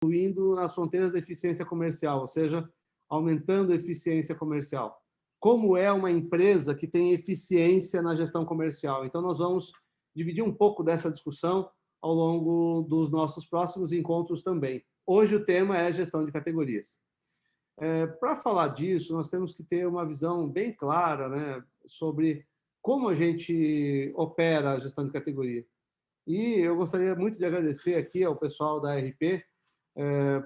incluindo nas fronteiras da eficiência comercial, ou seja, aumentando a eficiência comercial. Como é uma empresa que tem eficiência na gestão comercial? Então, nós vamos dividir um pouco dessa discussão ao longo dos nossos próximos encontros também. Hoje o tema é gestão de categorias. Para falar disso, nós temos que ter uma visão bem clara, né, sobre como a gente opera a gestão de categoria. E eu gostaria muito de agradecer aqui ao pessoal da RP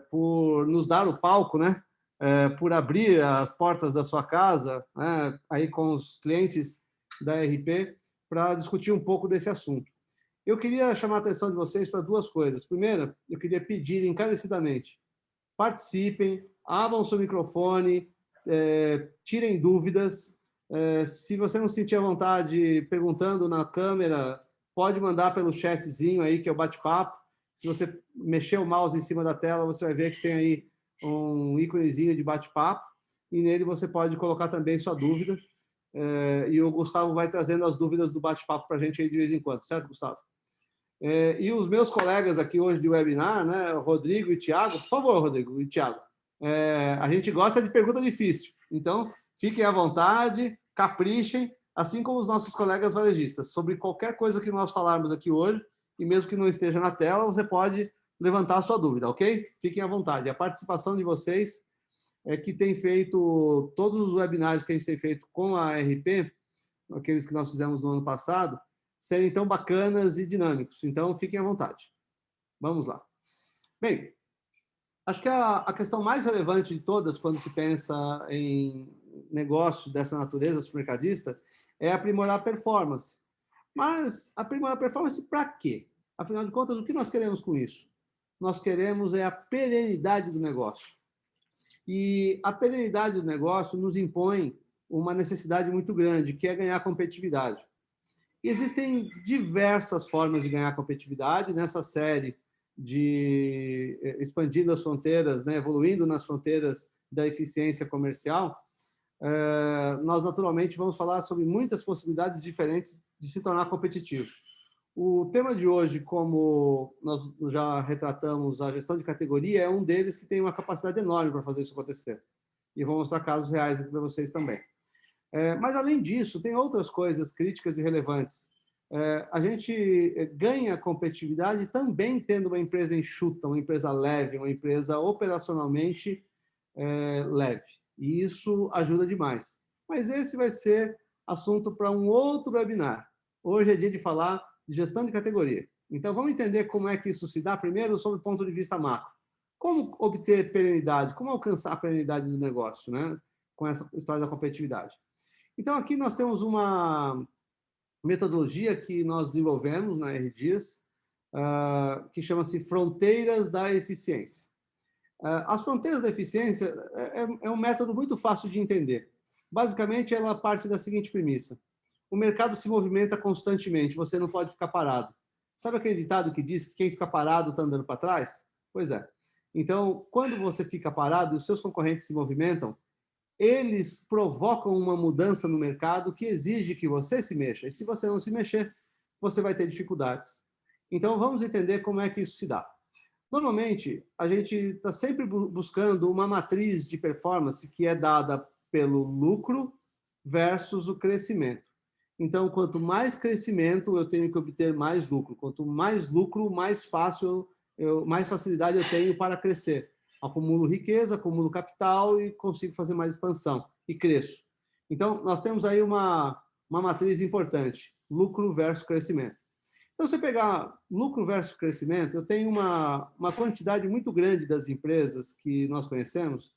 por nos dar o palco, né, por abrir as portas da sua casa, né, aí com os clientes da RP, para discutir um pouco desse assunto. Eu queria chamar a atenção de vocês para duas coisas. Primeiro, eu queria pedir encarecidamente, participem, abram seu microfone, tirem dúvidas. Se você não sentir à vontade perguntando na câmera, pode mandar pelo chatzinho aí, que é o bate-papo. Se você mexer o mouse em cima da tela, você vai ver que tem aí um íconezinho de bate-papo, e nele você pode colocar também sua dúvida, e o Gustavo vai trazendo as dúvidas do bate-papo para a gente aí de vez em quando, certo, Gustavo? E os meus colegas aqui hoje de webinar, né, Rodrigo e Thiago, por favor, Rodrigo e Thiago, a gente gosta de pergunta difícil, então fiquem à vontade, caprichem, assim como os nossos colegas varejistas. Sobre qualquer coisa que nós falarmos aqui hoje, e mesmo que não esteja na tela, você pode levantar a sua dúvida, ok? Fiquem à vontade. A participação de vocês que tem feito todos os webinars que a gente tem feito com a RP, aqueles que nós fizemos no ano passado, serem tão bacanas e dinâmicos. Então, fiquem à vontade. Vamos lá. Bem, acho que a questão mais relevante de todas, quando se pensa em negócio dessa natureza supermercadista, é aprimorar a performance. Mas aprimorar a performance para quê? Afinal de contas, o que nós queremos com isso? Nós queremos a perenidade do negócio. E a perenidade do negócio nos impõe uma necessidade muito grande, que é ganhar competitividade. E existem diversas formas de ganhar competitividade nessa série de expandindo as fronteiras, né, evoluindo nas fronteiras da eficiência comercial. Nós, naturalmente, vamos falar sobre muitas possibilidades diferentes de se tornar competitivo. O tema de hoje, como nós já retratamos a gestão de categoria, é um deles que tem uma capacidade enorme para fazer isso acontecer. E vou mostrar casos reais aqui para vocês também. Mas, além disso, tem outras coisas críticas e relevantes. A gente ganha competitividade também tendo uma empresa enxuta, uma empresa leve, uma empresa operacionalmente leve. E isso ajuda demais. Mas esse vai ser assunto para um outro webinar. Hoje é dia de falar de gestão de categoria. Então, vamos entender como é que isso se dá primeiro sob o ponto de vista macro. Como obter perenidade? Como alcançar a perenidade do negócio, né? Com essa história da competitividade. Então, aqui nós temos uma metodologia que nós desenvolvemos na R Dias, que chama-se Fronteiras da Eficiência. As fronteiras da eficiência é um método muito fácil de entender. Basicamente, ela parte da seguinte premissa. O mercado se movimenta constantemente, você não pode ficar parado. Sabe aquele ditado que diz que quem fica parado está andando para trás? Pois é. Então, quando você fica parado e os seus concorrentes se movimentam, eles provocam uma mudança no mercado que exige que você se mexa. E se você não se mexer, você vai ter dificuldades. Então, vamos entender como é que isso se dá. Normalmente, a gente está sempre buscando uma matriz de performance que é dada pelo lucro versus o crescimento. Então, quanto mais crescimento, eu tenho que obter mais lucro. Quanto mais lucro, mais facilidade eu tenho para crescer. Acumulo riqueza, acumulo capital e consigo fazer mais expansão. E cresço. Então, nós temos aí uma matriz importante. Lucro versus crescimento. Então, se eu pegar lucro versus crescimento, eu tenho uma quantidade muito grande das empresas que nós conhecemos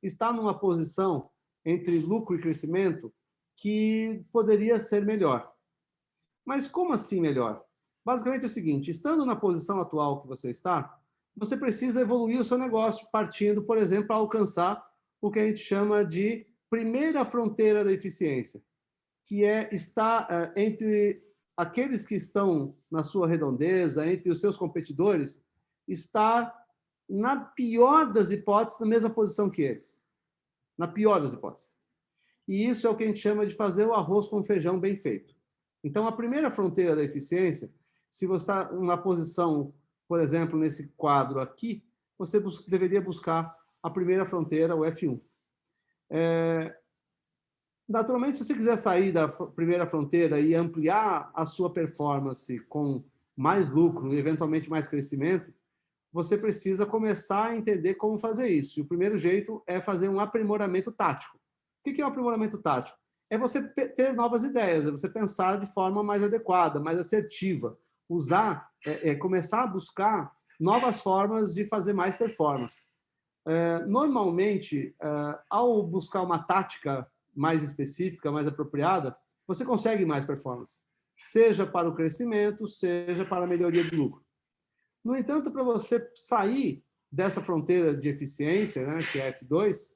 está numa posição entre lucro e crescimento que poderia ser melhor. Mas como assim melhor? Basicamente é o seguinte, estando na posição atual que você está, você precisa evoluir o seu negócio, partindo, por exemplo, a alcançar o que a gente chama de primeira fronteira da eficiência, que é estar entre aqueles que estão na sua redondeza, entre os seus competidores, estar, na pior das hipóteses, na mesma posição que eles. Na pior das hipóteses. E isso é o que a gente chama de fazer o arroz com feijão bem feito. Então, a primeira fronteira da eficiência, se você está numa posição, por exemplo, nesse quadro aqui, você deveria buscar a primeira fronteira, o F1. Naturalmente, se você quiser sair da primeira fronteira e ampliar a sua performance com mais lucro e, eventualmente, mais crescimento, você precisa começar a entender como fazer isso. E o primeiro jeito é fazer um aprimoramento tático. O que é um aprimoramento tático? É você ter novas ideias, é você pensar de forma mais adequada, mais assertiva, começar a buscar novas formas de fazer mais performance. Normalmente, ao buscar uma tática mais específica, mais apropriada, você consegue mais performance, seja para o crescimento, seja para a melhoria do lucro. No entanto, para você sair dessa fronteira de eficiência, né, que é F2,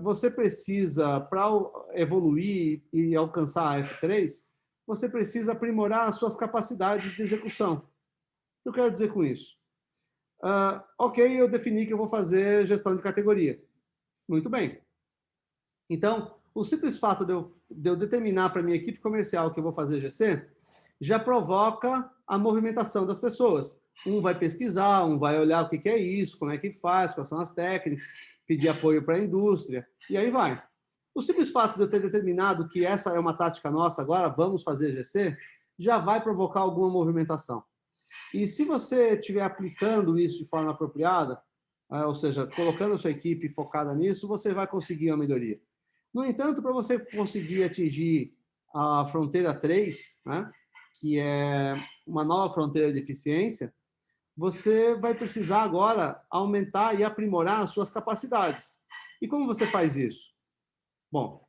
você precisa, para evoluir e alcançar a F3, você precisa aprimorar as suas capacidades de execução. O que eu quero dizer com isso? Ok, eu defini que eu vou fazer gestão de categoria. Muito bem. Então, o simples fato de eu determinar para a minha equipe comercial que eu vou fazer GC, já provoca a movimentação das pessoas. Um vai pesquisar, um vai olhar o que é isso, como é que faz, quais são as técnicas, pedir apoio para a indústria, e aí vai. O simples fato de eu ter determinado que essa é uma tática nossa, agora vamos fazer GC, já vai provocar alguma movimentação. E se você estiver aplicando isso de forma apropriada, ou seja, colocando a sua equipe focada nisso, você vai conseguir uma melhoria. No entanto, para você conseguir atingir a fronteira 3, né, que é uma nova fronteira de eficiência, você vai precisar agora aumentar e aprimorar as suas capacidades. E como você faz isso? Bom,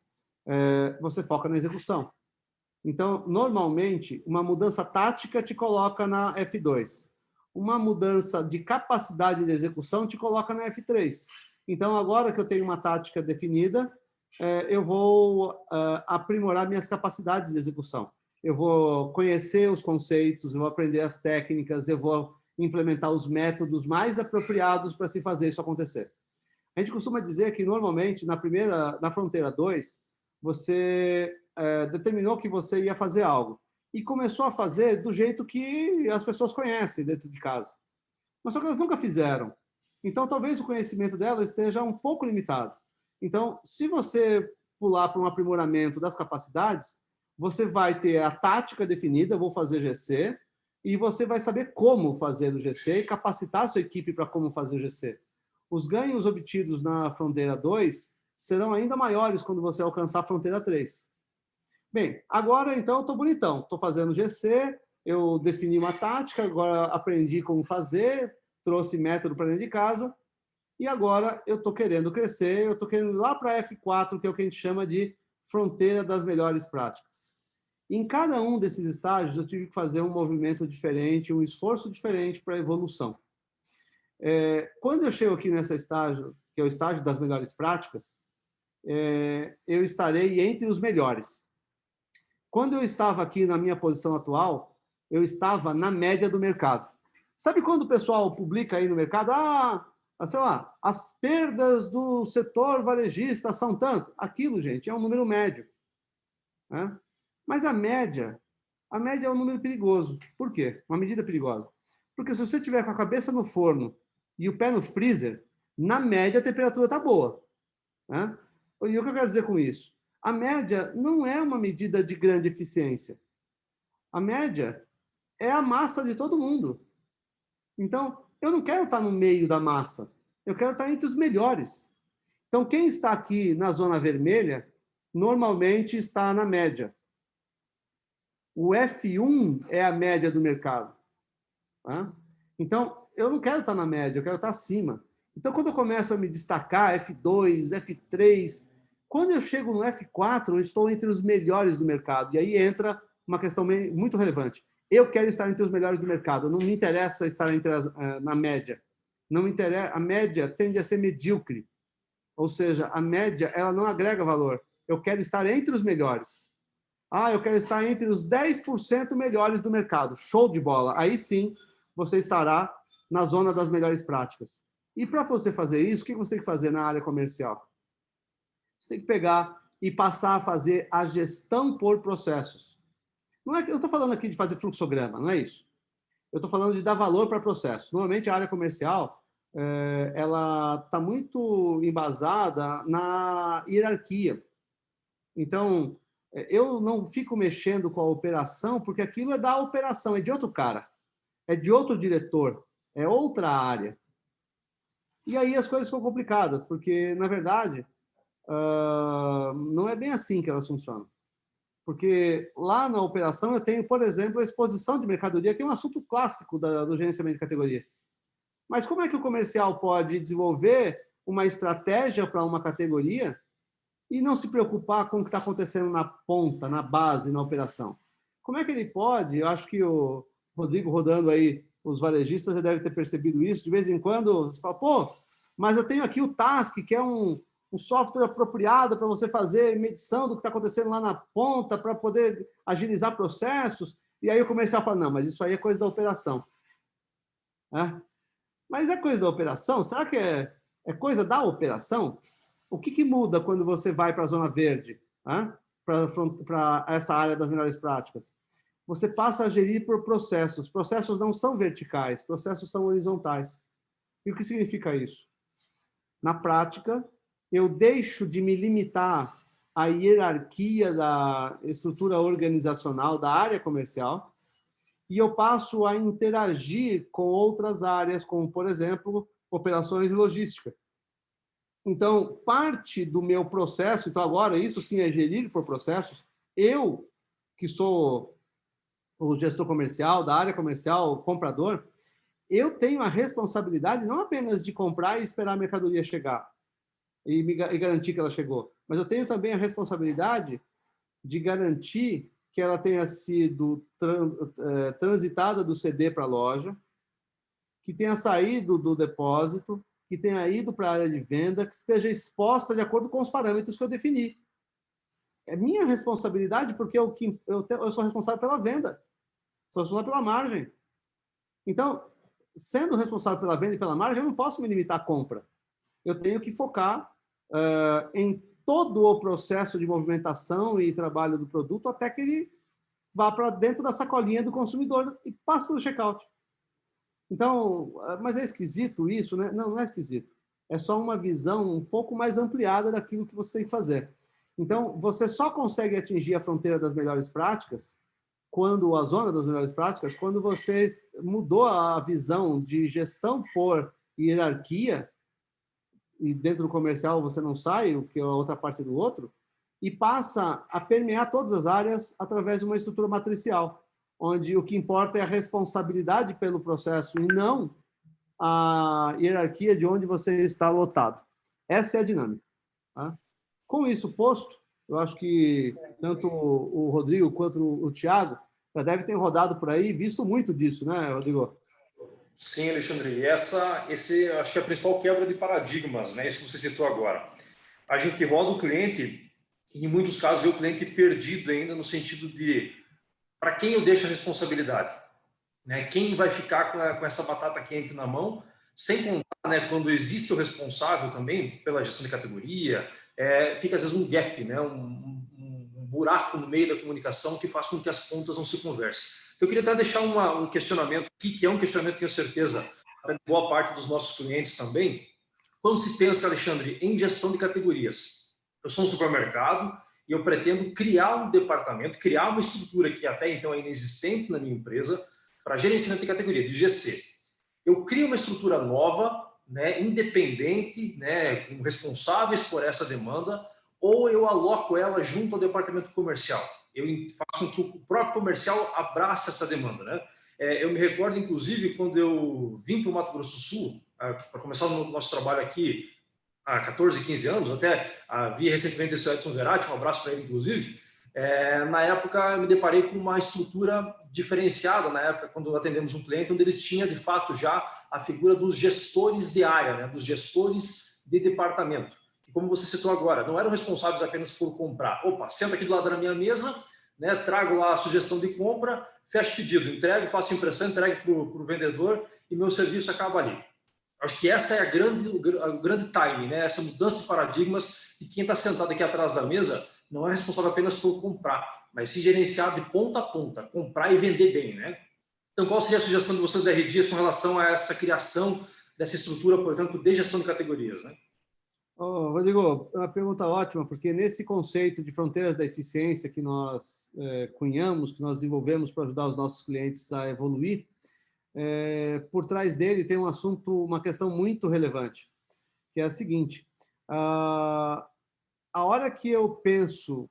você foca na execução. Então, normalmente, uma mudança tática te coloca na F2. Uma mudança de capacidade de execução te coloca na F3. Então, agora que eu tenho uma tática definida, eu vou aprimorar minhas capacidades de execução. Eu vou conhecer os conceitos, eu vou aprender as técnicas, eu vou implementar os métodos mais apropriados para se fazer isso acontecer. A gente costuma dizer que, normalmente, na fronteira 2, você determinou que você ia fazer algo e começou a fazer do jeito que as pessoas conhecem dentro de casa. Mas só que elas nunca fizeram. Então, talvez o conhecimento delas esteja um pouco limitado. Então, se você pular para um aprimoramento das capacidades, você vai ter a tática definida, eu vou fazer GC, e você vai saber como fazer o GC e capacitar a sua equipe para como fazer o GC. Os ganhos obtidos na fronteira 2 serão ainda maiores quando você alcançar a fronteira 3. Bem, agora então eu estou bonitão, estou fazendo GC, eu defini uma tática, agora aprendi como fazer, trouxe método para dentro de casa, e agora eu estou querendo crescer, eu estou querendo ir lá para a F4, que é o que a gente chama de fronteira das melhores práticas. Em cada um desses estágios, eu tive que fazer um movimento diferente, um esforço diferente para a evolução. Quando eu chego aqui nesse estágio, que é o estágio das melhores práticas, eu estarei entre os melhores. Quando eu estava aqui na minha posição atual, eu estava na média do mercado. Sabe quando o pessoal publica aí no mercado, sei lá, as perdas do setor varejista são tanto? Aquilo, gente, é um número médio. Né? Mas a média é um número perigoso. Por quê? Uma medida perigosa. Porque se você tiver com a cabeça no forno e o pé no freezer, na média a temperatura está boa. Né? E o que eu quero dizer com isso? A média não é uma medida de grande eficiência. A média é a massa de todo mundo. Então, eu não quero estar no meio da massa. Eu quero estar entre os melhores. Então, quem está aqui na zona vermelha, normalmente está na média. O F1 é a média do mercado. Tá? Então, eu não quero estar na média, eu quero estar acima. Então, quando eu começo a me destacar, F2, F3, quando eu chego no F4, eu estou entre os melhores do mercado. E aí entra uma questão muito relevante. Eu quero estar entre os melhores do mercado. Não me interessa estar na média. Não me interessa. A média tende a ser medíocre. Ou seja, a média ela não agrega valor. Eu quero estar entre os melhores. Eu quero estar entre os 10% melhores do mercado. Show de bola. Aí sim, você estará na zona das melhores práticas. E para você fazer isso, o que você tem que fazer na área comercial? Você tem que pegar e passar a fazer a gestão por processos. Não é que eu estou falando aqui de fazer fluxograma, não é isso. Eu estou falando de dar valor para processos. Normalmente, a área comercial, ela está muito embasada na hierarquia. Então, eu não fico mexendo com a operação, porque aquilo é da operação, é de outro cara, é de outro diretor, é outra área. E aí as coisas ficam complicadas, porque, na verdade, não é bem assim que elas funcionam. Porque lá na operação eu tenho, por exemplo, a exposição de mercadoria, que é um assunto clássico do gerenciamento de categoria. Mas como é que o comercial pode desenvolver uma estratégia para uma categoria e não se preocupar com o que está acontecendo na ponta, na base, na operação? Como é que ele pode? Eu acho que o Rodrigo, rodando aí, os varejistas já devem ter percebido isso. De vez em quando, você fala, pô, mas eu tenho aqui o Task, que é um software apropriado para você fazer medição do que está acontecendo lá na ponta, para poder agilizar processos. E aí o comercial fala, não, mas isso aí é coisa da operação. Mas é coisa da operação? Será que é coisa da operação? O que muda quando você vai para a zona verde, para essa área das melhores práticas? Você passa a gerir por processos. Processos não são verticais, processos são horizontais. E o que significa isso? Na prática, eu deixo de me limitar à hierarquia da estrutura organizacional da área comercial e eu passo a interagir com outras áreas, como, por exemplo, operações e logística. Então, parte do meu processo, então agora isso sim é gerir por processos, eu, que sou o gestor comercial, da área comercial, o comprador, eu tenho a responsabilidade não apenas de comprar e esperar a mercadoria chegar e garantir que ela chegou, mas eu tenho também a responsabilidade de garantir que ela tenha sido transitada do CD para a loja, que tenha saído do depósito, que tenha ido para a área de venda, que esteja exposta de acordo com os parâmetros que eu defini. É minha responsabilidade, porque eu sou responsável pela venda, sou responsável pela margem. Então, sendo responsável pela venda e pela margem, eu não posso me limitar à compra. Eu tenho que focar em todo o processo de movimentação e trabalho do produto até que ele vá para dentro da sacolinha do consumidor e passe pelo checkout. Então, mas é esquisito isso, né? Não, não é esquisito. É só uma visão um pouco mais ampliada daquilo que você tem que fazer. Então, você só consegue atingir a fronteira das melhores práticas, a zona das melhores práticas, quando você mudou a visão de gestão por hierarquia, e dentro do comercial você não sai, o que é a outra parte do outro, e passa a permear todas as áreas através de uma estrutura matricial, onde o que importa é a responsabilidade pelo processo e não a hierarquia de onde você está lotado. Essa é a dinâmica. Tá? Com isso posto, eu acho que tanto o Rodrigo quanto o Thiago já devem ter rodado por aí, visto muito disso, né, Rodrigo? Sim, Alexandre. E esse acho que é a principal quebra de paradigmas, né? Isso que você citou agora. A gente roda o cliente e, em muitos casos, vê o cliente perdido ainda no sentido de para quem eu deixo a responsabilidade, né? Quem vai ficar com essa batata quente na mão, sem contar, né, quando existe o responsável também pela gestão de categoria, fica às vezes um gap, né? Um buraco no meio da comunicação que faz com que as pontas não se conversem. Eu queria até deixar um questionamento aqui, que é um questionamento, tenho certeza, de boa parte dos nossos clientes também. Quando se pensa, Alexandre, em gestão de categorias, eu sou um supermercado e eu pretendo criar um departamento, criar uma estrutura que até então é inexistente na minha empresa para gerenciamento de categoria, de GC. Eu crio uma estrutura nova, né, independente, né, com responsáveis por essa demanda, ou eu aloco ela junto ao departamento comercial. Eu faço com que o próprio comercial abrace essa demanda, né? Eu me recordo, inclusive, quando eu vim para o Mato Grosso do Sul, para começar o nosso trabalho aqui há 14, 15 anos, até vi recentemente esse Edson Verratti, um abraço para ele, inclusive. Na época, eu me deparei com uma estrutura diferenciada, na época, quando atendemos um cliente, onde ele tinha, de fato, já a figura dos gestores de área, né? Dos gestores de departamento. Como você citou agora, não eram responsáveis apenas por comprar. Opa, senta aqui do lado da minha mesa, né, trago lá a sugestão de compra, fecho pedido, entrego, faço impressão, entrego para o vendedor e meu serviço acaba ali. Acho que essa é o grande time, né, essa mudança de paradigmas de quem está sentado aqui atrás da mesa não é responsável apenas por comprar, mas se gerenciar de ponta a ponta, comprar e vender bem, né? Então, qual seria a sugestão de vocês da R Dias com relação a essa criação dessa estrutura, portanto, de gestão de categorias, né? Oh, Rodrigo, uma pergunta ótima, porque nesse conceito de fronteiras da eficiência que nós cunhamos, que nós desenvolvemos para ajudar os nossos clientes a evoluir, por trás dele tem um assunto, uma questão muito relevante, que é a seguinte: a hora que eu penso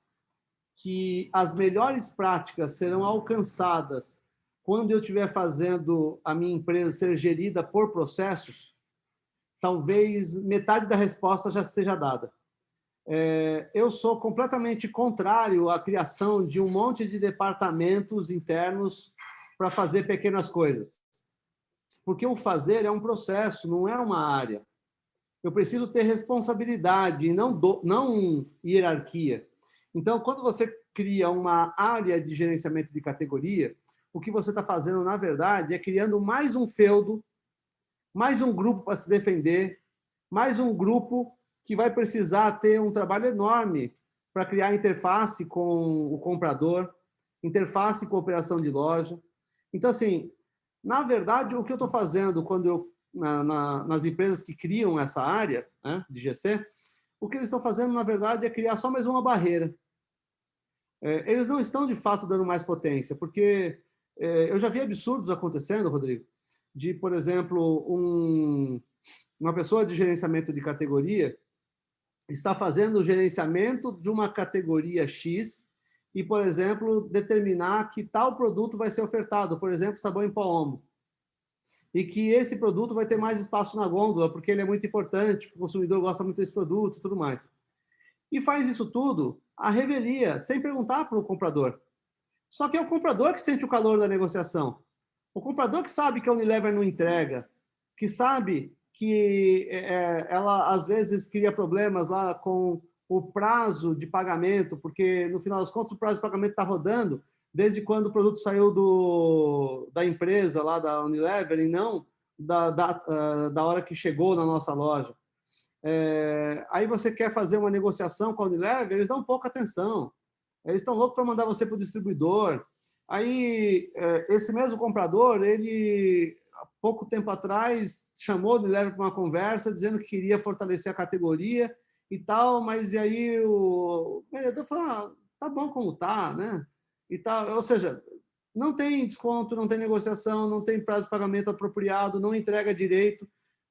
que as melhores práticas serão alcançadas quando eu estiver fazendo a minha empresa ser gerida por processos, talvez metade da resposta já seja dada. Eu sou completamente contrário à criação de um monte de departamentos internos para fazer pequenas coisas. Porque o fazer é um processo, não é uma área. Eu preciso ter responsabilidade, não hierarquia. Então, quando você cria uma área de gerenciamento de categoria, o que você está fazendo, na verdade, é criando mais um feudo, mais um grupo para se defender, mais um grupo que vai precisar ter um trabalho enorme para criar interface com o comprador, interface com a operação de loja. Então, assim, na verdade, o que eu estou fazendo quando eu, nas empresas que criam essa área, né, de GC, o que eles estão fazendo, na verdade, é criar só mais uma barreira. Eles não estão, de fato, dando mais potência, porque eu já vi absurdos acontecendo, Rodrigo, de, por exemplo, uma pessoa de gerenciamento de categoria está fazendo o gerenciamento de uma categoria X e, por exemplo, determinar que tal produto vai ser ofertado, por exemplo, sabão em pó Omo, e que esse produto vai ter mais espaço na gôndola, porque ele é muito importante, o consumidor gosta muito desse produto e tudo mais. E faz isso tudo à revelia, sem perguntar para o comprador. Só que é o comprador que sente o calor da negociação. O comprador que sabe que a Unilever não entrega, que sabe que ela, às vezes, cria problemas lá com o prazo de pagamento, porque, no final das contas, o prazo de pagamento está rodando desde quando o produto saiu da empresa lá da Unilever e não da hora que chegou na nossa loja. Aí você quer fazer uma negociação com a Unilever, eles dão pouca atenção. Eles estão loucos para mandar você para o distribuidor. Aí, esse mesmo comprador, ele, há pouco tempo atrás, chamou a Unilever para uma conversa, dizendo que queria fortalecer a categoria e tal, mas e aí o vendedor falou, tá bom como tá, né? E tal. Ou seja, não tem desconto, não tem negociação, não tem prazo de pagamento apropriado, não entrega direito.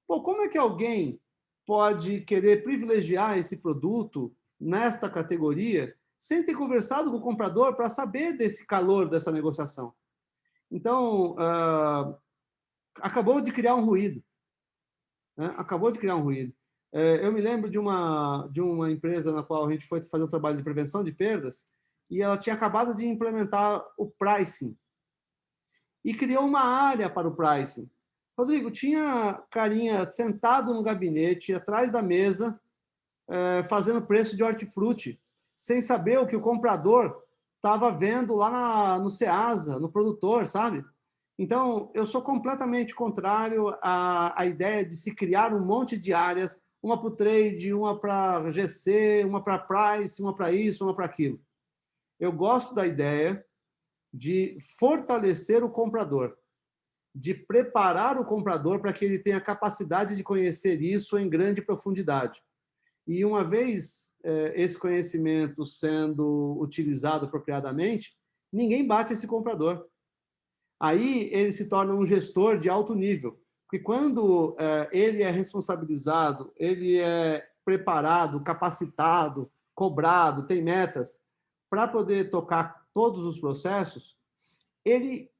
Pô, como é que alguém pode querer privilegiar esse produto nesta categoria sem ter conversado com o comprador para saber desse calor dessa negociação? Então, acabou de criar um ruído. Né? Acabou de criar um ruído. Eu me lembro de uma empresa na qual a gente foi fazer um trabalho de prevenção de perdas e ela tinha acabado de implementar o pricing e criou uma área para o pricing. Rodrigo, tinha carinha sentado no gabinete, atrás da mesa, fazendo preço de hortifruti, sem saber o que o comprador estava vendo lá no Ceasa, no produtor, sabe? Então, eu sou completamente contrário à ideia de se criar um monte de áreas, uma para o trade, uma para GC, uma para price, uma para isso, uma para aquilo. Eu gosto da ideia de fortalecer o comprador, de preparar o comprador para que ele tenha capacidade de conhecer isso em grande profundidade. E uma vez esse conhecimento sendo utilizado apropriadamente, ninguém bate esse comprador. Aí ele se torna um gestor de alto nível, porque quando ele é responsabilizado, ele é preparado, capacitado, cobrado, tem metas para poder tocar todos os processos, ele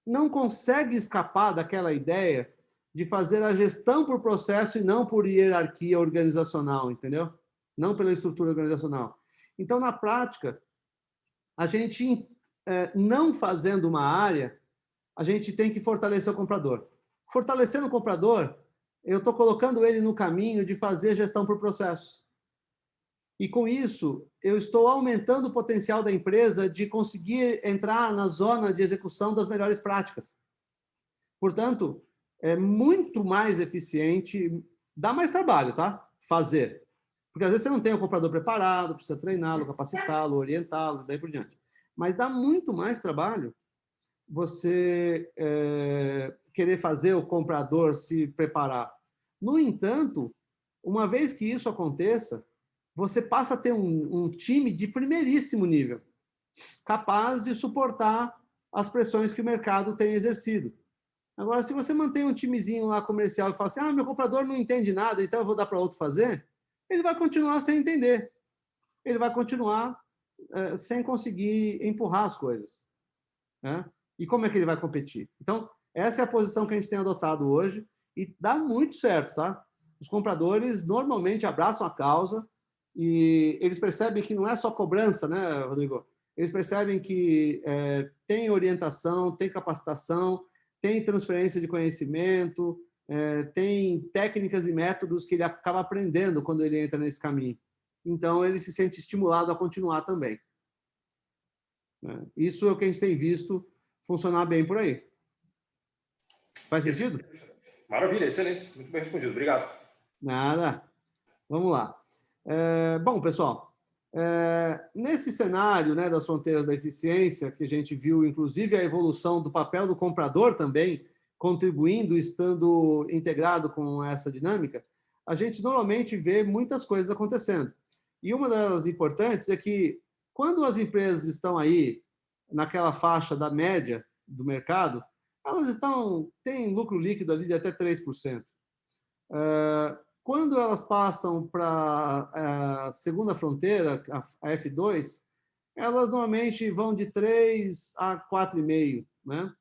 não consegue escapar daquela ideia de fazer a gestão por processo e não por hierarquia organizacional, entendeu? Não pela estrutura organizacional. Então, na prática, a gente, não fazendo uma área, a gente tem que fortalecer o comprador. Fortalecendo o comprador, eu estou colocando ele no caminho de fazer gestão por processos. E, com isso, eu estou aumentando o potencial da empresa de conseguir entrar na zona de execução das melhores práticas. Portanto, é muito mais eficiente, dá mais trabalho, tá? Fazer. Porque, às vezes, você não tem o comprador preparado, precisa treiná-lo, capacitá-lo, orientá-lo, daí por diante. Mas dá muito mais trabalho você querer fazer o comprador se preparar. No entanto, uma vez que isso aconteça, você passa a ter um time de primeiríssimo nível, capaz de suportar as pressões que o mercado tem exercido. Agora, se você mantém um timezinho lá comercial e fala assim, meu comprador não entende nada, então eu vou dar para outro fazer, ele vai continuar sem entender. Ele vai continuar sem conseguir empurrar as coisas. Né? E como é que ele vai competir? Então, essa é a posição que a gente tem adotado hoje e dá muito certo, tá? Os compradores normalmente abraçam a causa e eles percebem que não é só cobrança, né, Rodrigo? Eles percebem que tem orientação, tem capacitação, tem transferência de conhecimento, tem técnicas e métodos que ele acaba aprendendo quando ele entra nesse caminho. Então, ele se sente estimulado a continuar também. Isso é o que a gente tem visto funcionar bem por aí. Faz sentido? Maravilha, excelente. Muito bem respondido. Obrigado. Nada. Vamos lá. Bom, pessoal, nesse cenário, né, das fronteiras da eficiência, que a gente viu, inclusive, a evolução do papel do comprador também, contribuindo, estando integrado com essa dinâmica, a gente normalmente vê muitas coisas acontecendo. E uma das importantes é que, quando as empresas estão aí naquela faixa da média do mercado, elas têm lucro líquido ali de até 3%. Quando elas passam para a segunda fronteira, a F2, elas normalmente vão de 3 a 4,5, né?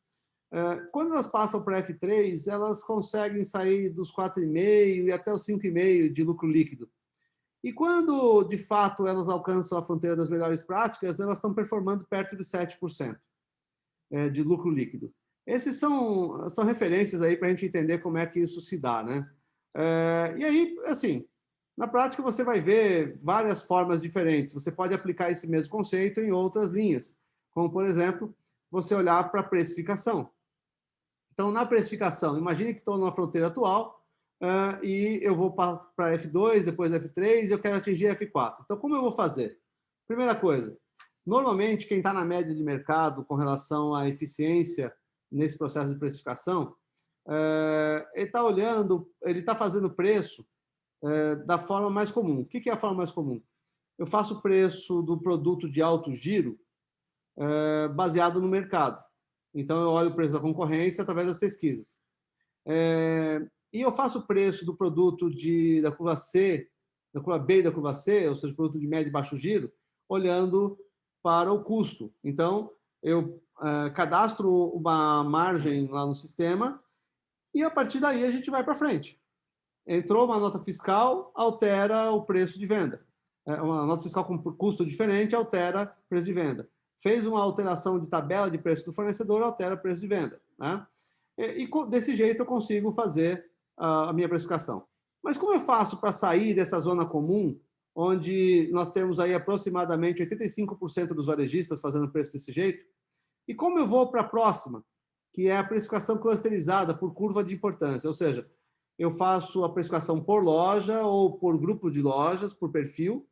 Quando elas passam para a F3, elas conseguem sair dos 4,5 e até os 5,5 de lucro líquido. E quando, de fato, elas alcançam a fronteira das melhores práticas, elas estão performando perto de 7% de lucro líquido. Esses são referências aí para a gente entender como é que isso se dá, né? E aí, assim, na prática você vai ver várias formas diferentes. Você pode aplicar esse mesmo conceito em outras linhas, como, por exemplo, você olhar para a precificação. Então, na precificação, imagine que estou numa fronteira atual e eu vou para F2, depois F3 e eu quero atingir F4. Então, como eu vou fazer? Primeira coisa, normalmente quem está na média de mercado com relação à eficiência nesse processo de precificação, ele está olhando, ele está fazendo preço da forma mais comum. O que é a forma mais comum? Eu faço o preço do produto de alto giro baseado no mercado. Então, eu olho o preço da concorrência através das pesquisas. E eu faço o preço do produto da curva C, da curva B e da curva C, ou seja, produto de médio e baixo giro, olhando para o custo. Então, eu cadastro uma margem lá no sistema e, a partir daí, a gente vai para frente. Entrou uma nota fiscal, altera o preço de venda. Uma nota fiscal com custo diferente altera o preço de venda. Fez uma alteração de tabela de preço do fornecedor, altera o preço de venda. Né? E desse jeito eu consigo fazer a minha precificação. Mas como eu faço para sair dessa zona comum, onde nós temos aí aproximadamente 85% dos varejistas fazendo preço desse jeito? E como eu vou para a próxima, que é a precificação clusterizada por curva de importância? Ou seja, eu faço a precificação por loja ou por grupo de lojas, por perfil,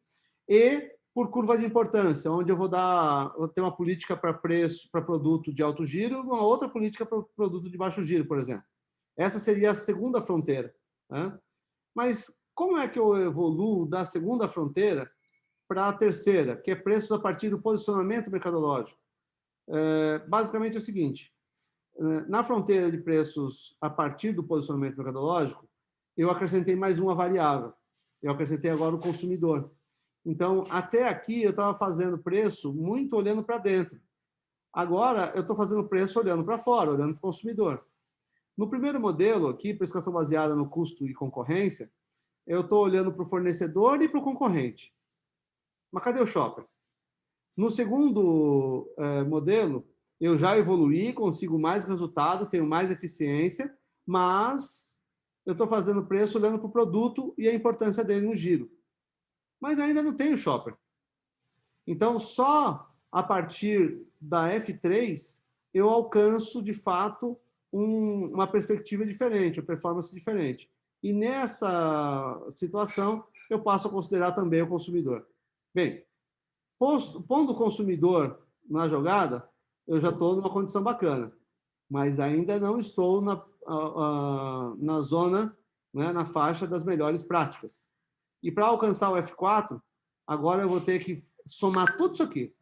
e por curva de importância, onde eu vou ter uma política para preço, para produto de alto giro, uma outra política para produto de baixo giro, por exemplo. Essa seria a segunda fronteira. Né? Mas como é que eu evoluo da segunda fronteira para a terceira, que é preços a partir do posicionamento mercadológico? Basicamente é o seguinte, na fronteira de preços a partir do posicionamento mercadológico, eu acrescentei mais uma variável. Eu acrescentei agora o consumidor. Então, até aqui eu estava fazendo preço muito olhando para dentro. Agora, eu estou fazendo preço olhando para fora, olhando para o consumidor. No primeiro modelo aqui, precificação baseada no custo e concorrência, eu estou olhando para o fornecedor e para o concorrente. Mas cadê o shopper? No segundo modelo, eu já evoluí, consigo mais resultado, tenho mais eficiência, mas eu estou fazendo preço olhando para o produto e a importância dele no giro. Mas ainda não tenho shopper. Então, só a partir da F3 eu alcanço, de fato, uma perspectiva diferente, uma performance diferente. E nessa situação, eu passo a considerar também o consumidor. Bem, pondo o consumidor na jogada, eu já estou numa condição bacana, mas ainda não estou na zona, né, na faixa das melhores práticas. E para alcançar o F4, agora eu vou ter que somar tudo isso aqui.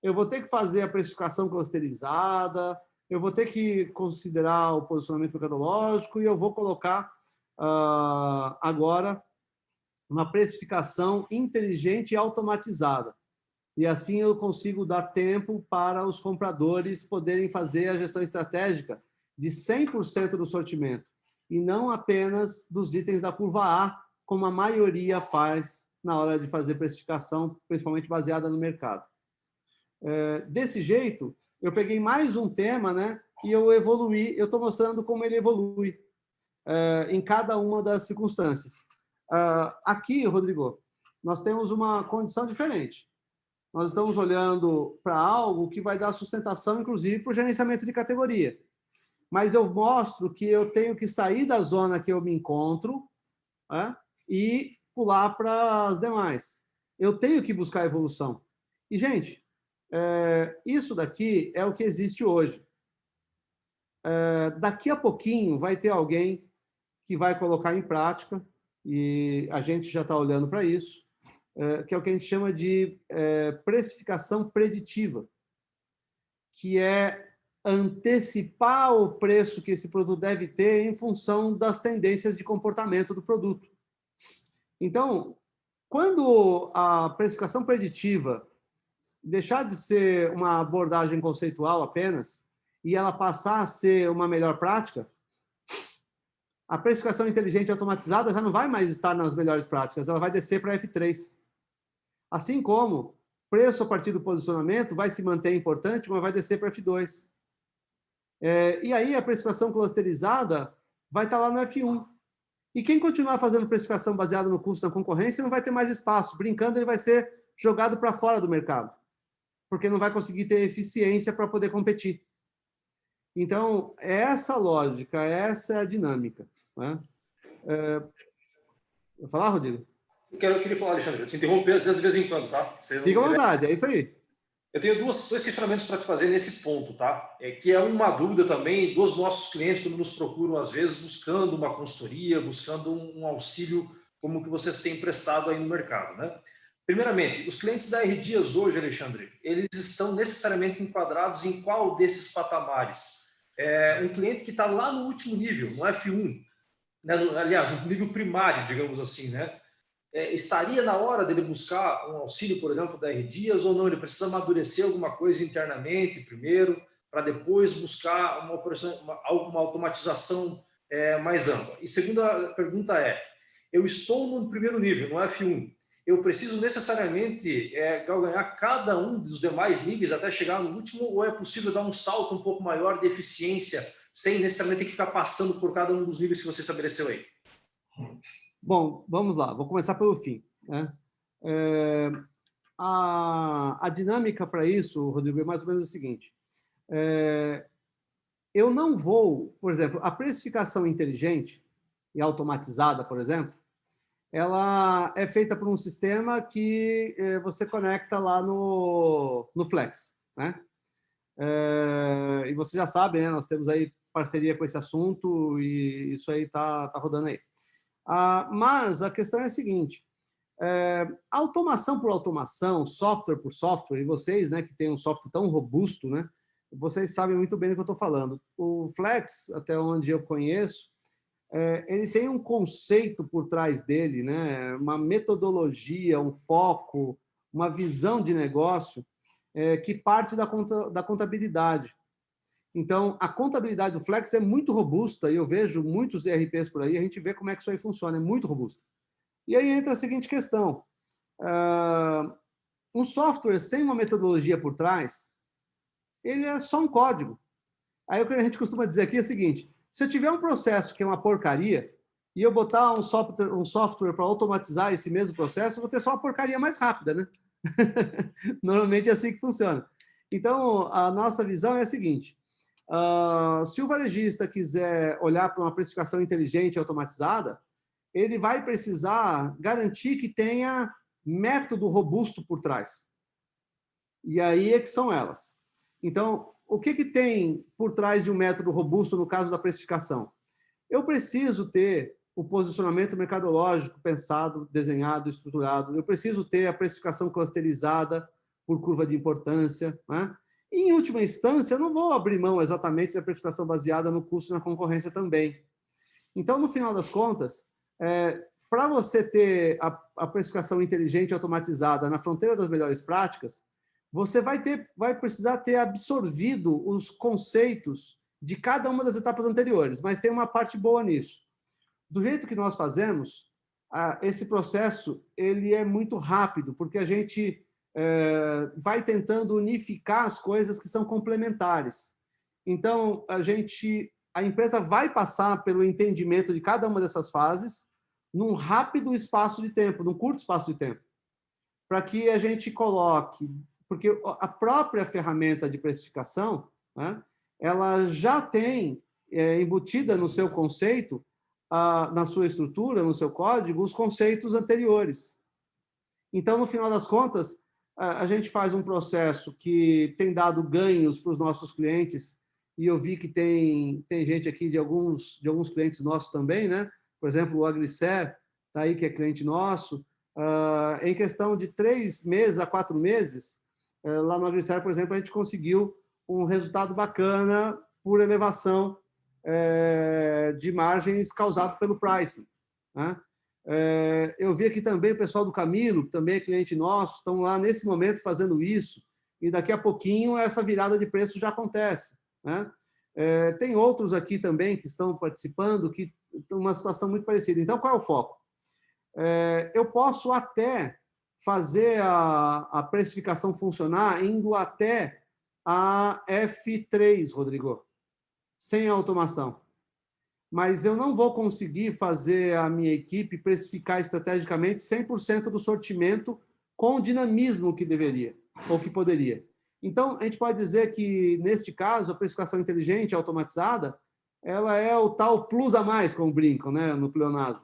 Eu vou ter que fazer a precificação clusterizada, eu vou ter que considerar o posicionamento mercadológico e eu vou colocar agora uma precificação inteligente e automatizada. E assim eu consigo dar tempo para os compradores poderem fazer a gestão estratégica de 100% do sortimento e não apenas dos itens da curva A, como a maioria faz na hora de fazer precificação, principalmente baseada no mercado. Desse jeito, eu peguei mais um tema, né, e eu evoluí, eu estou mostrando como ele evolui em cada uma das circunstâncias. Aqui, Rodrigo, nós temos uma condição diferente. Nós estamos olhando para algo que vai dar sustentação, inclusive, para o gerenciamento de categoria. Mas eu mostro que eu tenho que sair da zona que eu me encontro, né, e pular para as demais. Eu tenho que buscar evolução. E, gente, isso daqui é o que existe hoje. Daqui a pouquinho vai ter alguém que vai colocar em prática, e a gente já está olhando para isso, que é o que a gente chama de precificação preditiva, que é antecipar o preço que esse produto deve ter em função das tendências de comportamento do produto. Então, quando a precificação preditiva deixar de ser uma abordagem conceitual apenas e ela passar a ser uma melhor prática, a precificação inteligente e automatizada já não vai mais estar nas melhores práticas, ela vai descer para F3. Assim como preço a partir do posicionamento vai se manter importante, mas vai descer para F2. E aí a precificação clusterizada vai estar lá no F1. E quem continuar fazendo precificação baseada no custo da concorrência não vai ter mais espaço. Brincando, ele vai ser jogado para fora do mercado, porque não vai conseguir ter eficiência para poder competir. Então, essa lógica, essa é a dinâmica. Né? Vou falar, Rodrigo? Eu queria falar, Alexandre, eu te interromper às vezes, de vez em quando, tá? Fica à vontade, é isso aí. Eu tenho dois questionamentos para te fazer nesse ponto, tá? Que é uma dúvida também dos nossos clientes quando nos procuram, às vezes, buscando uma consultoria, buscando um auxílio como que vocês têm prestado aí no mercado, né? Primeiramente, os clientes da R Dias hoje, Alexandre, eles estão necessariamente enquadrados em qual desses patamares? Um cliente que está lá no último nível, no F1, né? Aliás, no nível primário, digamos assim, né? Estaria na hora dele buscar um auxílio, por exemplo, da R Dias, ou não? Ele precisa amadurecer alguma coisa internamente primeiro, para depois buscar alguma automatização mais ampla. E segunda pergunta eu estou no primeiro nível, no F1, eu preciso necessariamente ganhar cada um dos demais níveis até chegar no último, ou é possível dar um salto um pouco maior de eficiência, sem necessariamente ter que ficar passando por cada um dos níveis que você estabeleceu aí? Bom, vamos lá, vou começar pelo fim. Né? A dinâmica para isso, Rodrigo, é mais ou menos o seguinte. Eu não vou, por exemplo, a precificação inteligente e automatizada, por exemplo, ela é feita por um sistema que você conecta lá no Flex. Né? E você já sabe, né? Nós temos aí parceria com esse assunto e isso aí tá rodando aí. Mas a questão é a seguinte, automação por automação, software por software, e vocês, né, que têm um software tão robusto, né, vocês sabem muito bem do que eu estou falando. O Flex, até onde eu conheço, ele tem um conceito por trás dele, né, uma metodologia, um foco, uma visão de negócio que parte da contabilidade. Então, a contabilidade do Flex é muito robusta, e eu vejo muitos ERPs por aí, a gente vê como é que isso aí funciona, é muito robusto. E aí entra a seguinte questão. Um software sem uma metodologia por trás, ele é só um código. Aí o que a gente costuma dizer aqui é o seguinte, se eu tiver um processo que é uma porcaria, e eu botar um software para automatizar esse mesmo processo, eu vou ter só uma porcaria mais rápida, né? Normalmente é assim que funciona. Então, a nossa visão é a seguinte, se o varejista quiser olhar para uma precificação inteligente e automatizada, ele vai precisar garantir que tenha método robusto por trás. E aí é que são elas. Então, o que tem por trás de um método robusto no caso da precificação? eu preciso ter o posicionamento mercadológico pensado, desenhado, estruturado, eu preciso ter a precificação clusterizada por curva de importância, né? E, em última instância, eu não vou abrir mão exatamente da precificação baseada no custo e na concorrência também. Então, no final das contas, para você ter a precificação inteligente e automatizada na fronteira das melhores práticas, você vai precisar ter absorvido os conceitos de cada uma das etapas anteriores, mas tem uma parte boa nisso. Do jeito que nós fazemos, esse processo ele é muito rápido, porque a gente vai tentando unificar as coisas que são complementares. Então, a empresa vai passar pelo entendimento de cada uma dessas fases num rápido espaço de tempo, num curto espaço de tempo, para que a gente coloque, porque a própria ferramenta de precificação, né, ela já tem embutida no seu conceito, na sua estrutura, no seu código, os conceitos anteriores. Então, no final das contas, a gente faz um processo que tem dado ganhos para os nossos clientes, e eu vi que tem gente aqui de alguns clientes nossos também, né? Por exemplo, o Agricer está aí, que é cliente nosso. Em questão de 3 meses a 4 meses, lá no Agricer, por exemplo, a gente conseguiu um resultado bacana por elevação de margens causado pelo pricing, né? Eu vi aqui também o pessoal do Camilo, que também é cliente nosso, estão lá nesse momento fazendo isso, e daqui a pouquinho essa virada de preço já acontece, né? Tem outros aqui também que estão participando, que estão numa situação muito parecida. Então, qual é o foco? Eu posso até fazer a precificação funcionar indo até a F3, Rodrigo, sem automação. Mas eu não vou conseguir fazer a minha equipe precificar estrategicamente 100% do sortimento com o dinamismo que deveria, ou que poderia. Então, a gente pode dizer que, neste caso, a precificação inteligente, automatizada, ela é o tal plus a mais, como brincam, né, no pleonasmo.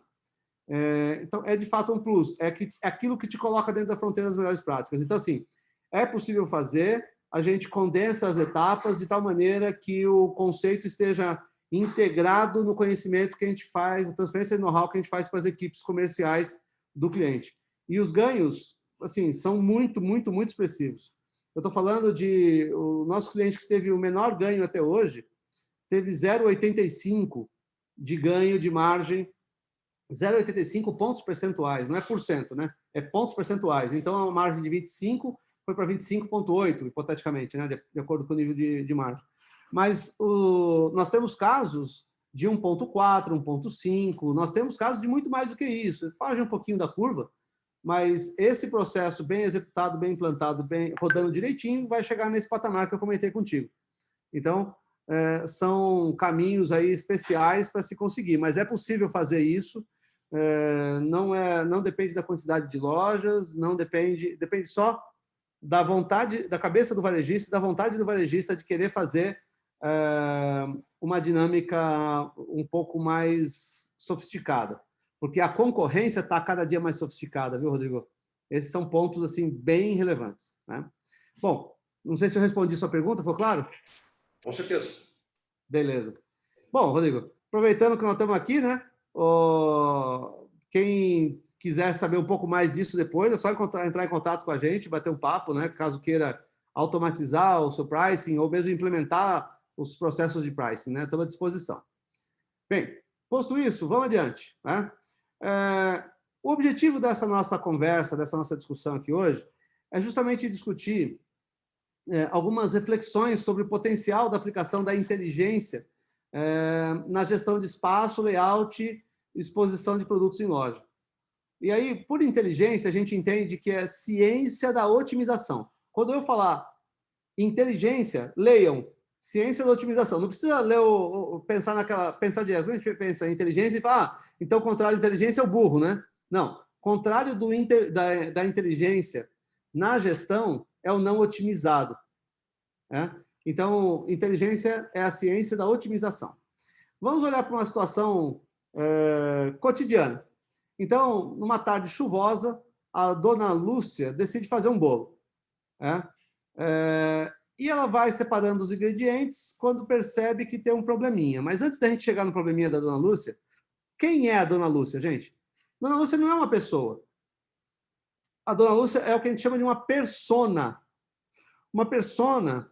Então, é de fato um plus, é aquilo que te coloca dentro da fronteira das melhores práticas. Então, assim, é possível fazer, a gente condensa as etapas de tal maneira que o conceito esteja integrado no conhecimento que a gente faz, a transferência de know-how que a gente faz para as equipes comerciais do cliente. E os ganhos, assim, são muito, muito, muito expressivos. Eu estou falando de o nosso cliente que teve o menor ganho até hoje, teve 0,85 de ganho de margem, 0,85 pontos percentuais, não é por cento, né? É pontos percentuais. Então, a margem de 25 foi para 25,8, hipoteticamente, né? De acordo com o nível de margem. Mas nós temos casos de 1,4, 1,5, nós temos casos de muito mais do que isso. Foge um pouquinho da curva, mas esse processo bem executado, bem implantado, bem rodando direitinho, vai chegar nesse patamar que eu comentei contigo. Então, são caminhos aí especiais para se conseguir, mas é possível fazer isso. Não depende da quantidade de lojas, não depende só da vontade, da cabeça do varejista, da vontade do varejista de querer fazer uma dinâmica um pouco mais sofisticada, porque a concorrência está cada dia mais sofisticada, viu, Rodrigo? Esses são pontos assim bem relevantes, né? Bom, não sei se eu respondi sua pergunta, foi claro? Com certeza. Beleza. Bom, Rodrigo, aproveitando que nós estamos aqui, né? Quem quiser saber um pouco mais disso depois, é só entrar em contato com a gente, bater um papo, né? Caso queira automatizar o seu pricing ou mesmo implementar os processos de pricing, né? Estamos à disposição. Bem, posto isso, vamos adiante, né? O objetivo dessa nossa conversa, dessa nossa discussão aqui hoje, é justamente discutir algumas reflexões sobre o potencial da aplicação da inteligência na gestão de espaço, layout e exposição de produtos em loja. E aí, por inteligência, a gente entende que é ciência da otimização. Quando eu falar inteligência, leiam ciência da otimização. Não precisa ler pensar direto. A gente pensa em inteligência e fala, então o contrário de inteligência é o burro, né? Não. Contrário da inteligência na gestão é o não otimizado. Então, inteligência é a ciência da otimização. Vamos olhar para uma situação cotidiana. Então, numa tarde chuvosa, a dona Lúcia decide fazer um bolo. E ela vai separando os ingredientes quando percebe que tem um probleminha. Mas antes da gente chegar no probleminha da Dona Lúcia, quem é a Dona Lúcia, gente? Dona Lúcia não é uma pessoa. A Dona Lúcia é o que a gente chama de uma persona. Uma persona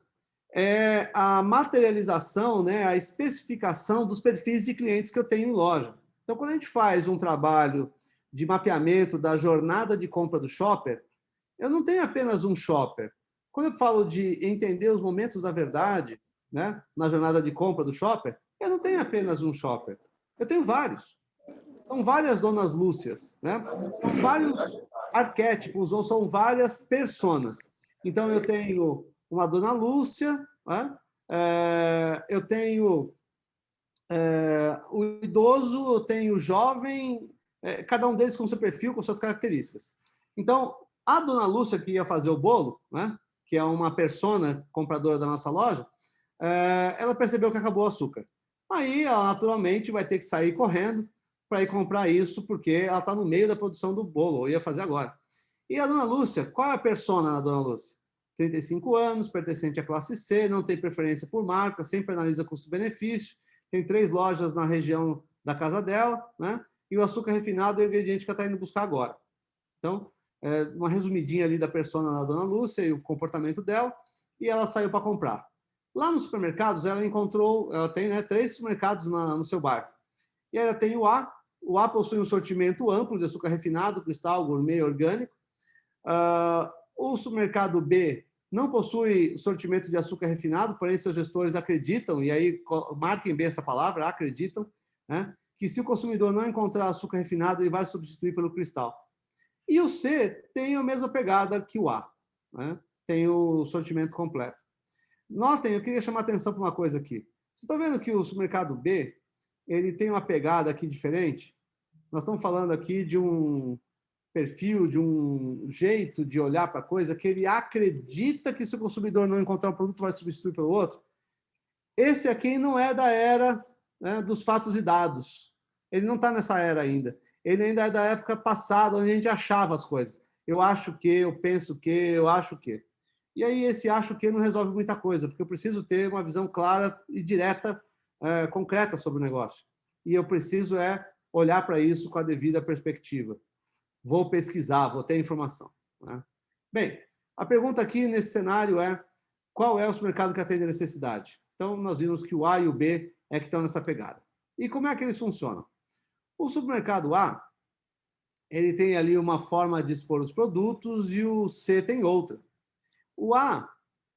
é a materialização, né, a especificação dos perfis de clientes que eu tenho em loja. Então, quando a gente faz um trabalho de mapeamento da jornada de compra do shopper, eu não tenho apenas um shopper. Quando eu falo de entender os momentos da verdade, né, na jornada de compra do shopper, eu não tenho apenas um shopper. Eu tenho vários. São várias Donas Lúcias, né? São vários arquétipos ou são várias personas. Então, eu tenho uma Dona Lúcia, né? Eu tenho o idoso, eu tenho o jovem, cada um deles com seu perfil, com suas características. Então, a Dona Lúcia, que ia fazer o bolo, né? Que é uma persona compradora da nossa loja, ela percebeu que acabou o açúcar. Aí, ela naturalmente vai ter que sair correndo para ir comprar isso, porque ela está no meio da produção do bolo, ou ia fazer agora. E a Dona Lúcia, qual é a persona da Dona Lúcia? 35 anos, pertencente à classe C, não tem preferência por marca, sempre analisa custo-benefício, tem 3 lojas na região da casa dela, né? E o açúcar refinado é o ingrediente que ela está indo buscar agora. Então, uma resumidinha ali da persona da Dona Lúcia e o comportamento dela, e ela saiu para comprar. Lá nos supermercados, ela tem, né, 3 supermercados no seu bairro. E ela tem o A. O A possui um sortimento amplo de açúcar refinado, cristal, gourmet, orgânico. O supermercado B não possui sortimento de açúcar refinado, porém seus gestores acreditam, e aí marquem bem essa palavra, acreditam, né, que se o consumidor não encontrar açúcar refinado, ele vai substituir pelo cristal. E o C tem a mesma pegada que o A, né? Tem o sortimento completo. Notem, eu queria chamar a atenção para uma coisa aqui. Vocês estão vendo que o supermercado B ele tem uma pegada aqui diferente? Nós estamos falando aqui de um perfil, de um jeito de olhar para a coisa que ele acredita que se o consumidor não encontrar um produto, vai substituir pelo outro. Esse aqui não é da era, né, dos fatos e dados. Ele não está nessa era ainda. Ele ainda é da época passada, onde a gente achava as coisas. Eu acho que, eu penso que, eu acho que. E aí esse acho que não resolve muita coisa, porque eu preciso ter uma visão clara e direta, concreta sobre o negócio. E eu preciso olhar para isso com a devida perspectiva. Vou pesquisar, vou ter informação, né? Bem, a pergunta aqui nesse cenário é: qual é o supermercado que atende a necessidade? Então, nós vimos que o A e o B que estão nessa pegada. E como é que eles funcionam? O supermercado A, ele tem ali uma forma de expor os produtos e o C tem outra. O A,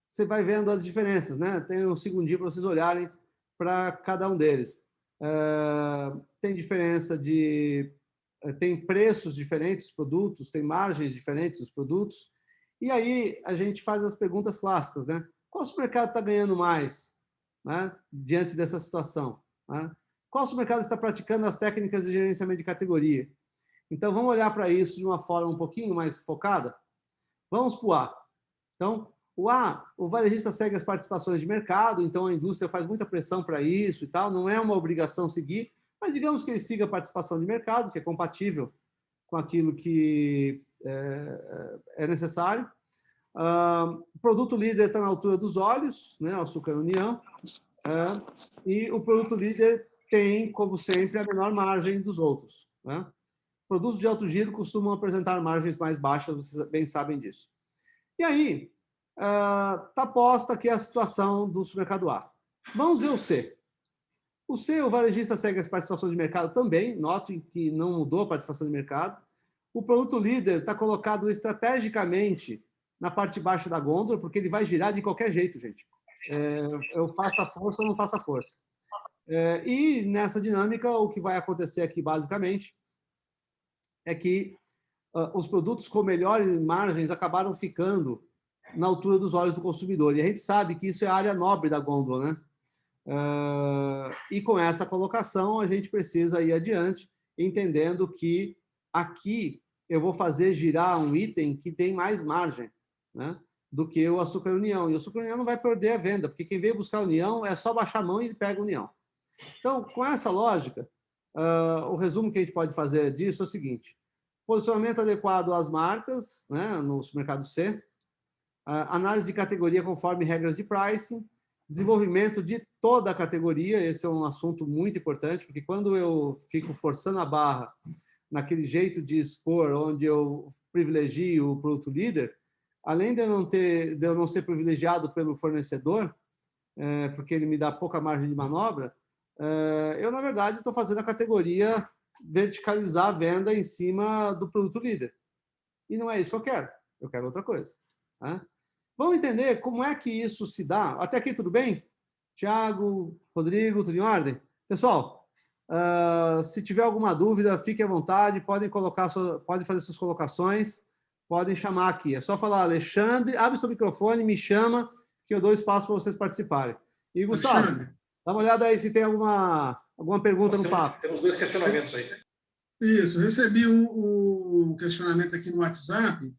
você vai vendo as diferenças, né? Tem um segundinho para vocês olharem para cada um deles. Tem diferença tem preços diferentes dos produtos, tem margens diferentes dos produtos. E aí a gente faz as perguntas clássicas, né? Qual supermercado está ganhando mais, né, diante dessa situação, né? Qual supermercado está praticando as técnicas de gerenciamento de categoria? Então, vamos olhar para isso de uma forma um pouquinho mais focada? Vamos para o A. Então, o A, o varejista segue as participações de mercado, então a indústria faz muita pressão para isso e tal, não é uma obrigação seguir, mas digamos que ele siga a participação de mercado, que é compatível com aquilo que é necessário. O produto líder está na altura dos olhos, né, o Açúcar União, e o produto líder tem, como sempre, a menor margem dos outros, né? Produtos de alto giro costumam apresentar margens mais baixas, vocês bem sabem disso. E aí, está posta aqui a situação do supermercado A. Vamos ver o C. O C, o varejista segue as participações de mercado também, notem que não mudou a participação de mercado. O produto líder está colocado estrategicamente na parte baixa da gôndola, porque ele vai girar de qualquer jeito, gente. Eu faço a força ou não faço a força. E nessa dinâmica, o que vai acontecer aqui, basicamente, é que os produtos com melhores margens acabaram ficando na altura dos olhos do consumidor. E a gente sabe que isso é a área nobre da gôndola, né? E com essa colocação, a gente precisa ir adiante, entendendo que aqui eu vou fazer girar um item que tem mais margem, né, do que o Açúcar União. E o Açúcar União não vai perder a venda, porque quem veio buscar a União é só baixar a mão e ele pega a União. Então, com essa lógica, o resumo que a gente pode fazer disso é o seguinte: posicionamento adequado às marcas, né, no supermercado C, análise de categoria conforme regras de pricing, desenvolvimento de toda a categoria, esse é um assunto muito importante, porque quando eu fico forçando a barra naquele jeito de expor, onde eu privilegio o produto líder, além de eu não ser privilegiado pelo fornecedor, porque ele me dá pouca margem de manobra, eu, na verdade, estou fazendo a categoria verticalizar a venda em cima do produto líder. E não é isso que eu quero outra coisa. Tá? Vamos entender como é que isso se dá. Até aqui tudo bem? Tiago, Rodrigo, tudo em ordem? Pessoal, se tiver alguma dúvida, fique à vontade, podem fazer suas colocações, podem chamar aqui. É só falar, Alexandre, abre seu microfone, me chama, que eu dou espaço para vocês participarem. E, Gustavo, Alexandre, dá uma olhada aí se tem alguma pergunta no papo. Temos 2 questionamentos aí. isso, recebi um questionamento aqui no WhatsApp.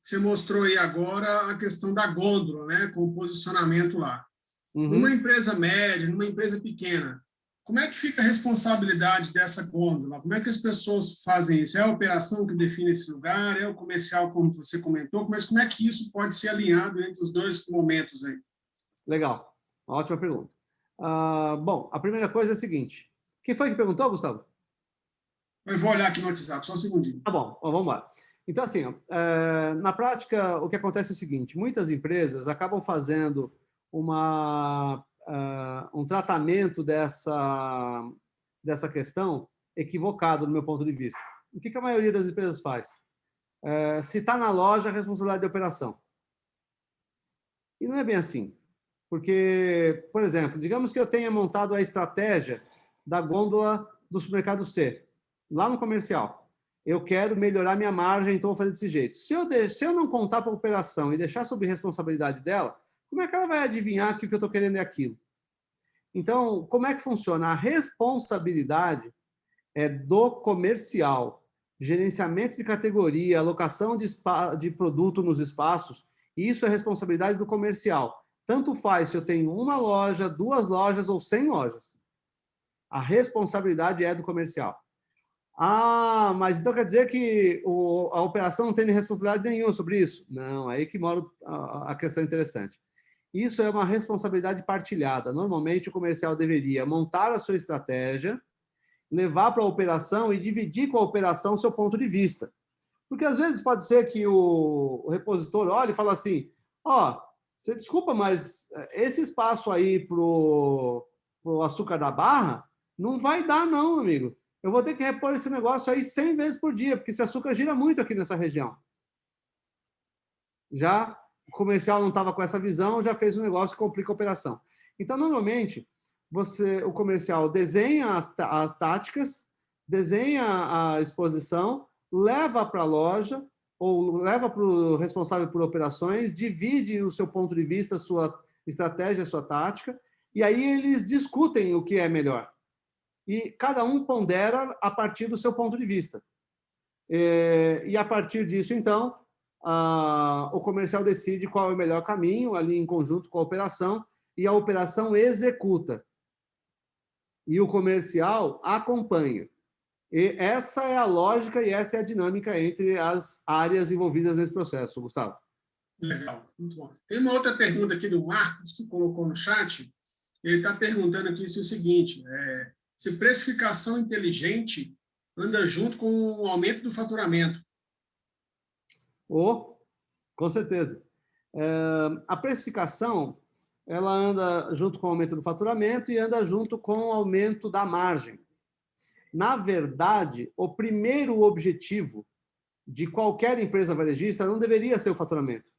Você mostrou aí agora a questão da gôndola, né, com o posicionamento lá. Numa empresa média, numa empresa pequena, como é que fica a responsabilidade dessa gôndola? Como é que as pessoas fazem isso? É a operação que define esse lugar? É o comercial, como você comentou? Mas como é que isso pode ser alinhado entre os dois momentos aí? Legal, uma ótima pergunta. Bom, a primeira coisa é a seguinte. Quem foi que perguntou, Gustavo? Eu vou olhar aqui no WhatsApp, só um segundinho. Tá bom, vamos lá. Então, assim, na prática, o que acontece é o seguinte, muitas empresas acabam fazendo um tratamento dessa questão equivocado, do meu ponto de vista. O que a maioria das empresas faz? Se está na loja, a responsabilidade de operação. E não é bem assim. Porque, por exemplo, digamos que eu tenha montado a estratégia da gôndola do supermercado C, lá no comercial. Eu quero melhorar minha margem, então vou fazer desse jeito. Se eu não contar para a operação e deixar sob responsabilidade dela, como é que ela vai adivinhar que o que eu estou querendo é aquilo? Então, como é que funciona? A responsabilidade é do comercial. Gerenciamento de categoria, alocação de produto nos espaços, isso é responsabilidade do comercial. Tanto faz se eu tenho uma loja, 2 lojas ou 100 lojas. A responsabilidade é do comercial. Mas então quer dizer que a operação não tem responsabilidade nenhuma sobre isso? Não, aí que mora a questão interessante. Isso é uma responsabilidade partilhada. Normalmente, o comercial deveria montar a sua estratégia, levar para a operação e dividir com a operação o seu ponto de vista. Porque, às vezes, pode ser que o repositor olhe e fale assim, você desculpa, mas esse espaço aí para o açúcar da barra não vai dar, não, amigo. Eu vou ter que repor esse negócio aí 100 vezes por dia, porque esse açúcar gira muito aqui nessa região. Já o comercial não estava com essa visão, já fez um negócio que complica a operação. Então, normalmente, o comercial desenha as táticas, desenha a exposição, leva para a loja, ou leva para o responsável por operações, divide o seu ponto de vista, a sua estratégia, a sua tática, e aí eles discutem o que é melhor. E cada um pondera a partir do seu ponto de vista. E a partir disso, então, o comercial decide qual é o melhor caminho, ali em conjunto com a operação, e a operação executa. E o comercial acompanha. E essa é a lógica e essa é a dinâmica entre as áreas envolvidas nesse processo, Gustavo. Legal, muito bom. Tem uma outra pergunta aqui do Marcos, que colocou no chat. Ele está perguntando aqui o seguinte, se precificação inteligente anda junto com o aumento do faturamento. Com certeza. A precificação, ela anda junto com o aumento do faturamento e anda junto com o aumento da margem. Na verdade, o primeiro objetivo de qualquer empresa varejista não deveria ser o faturamento.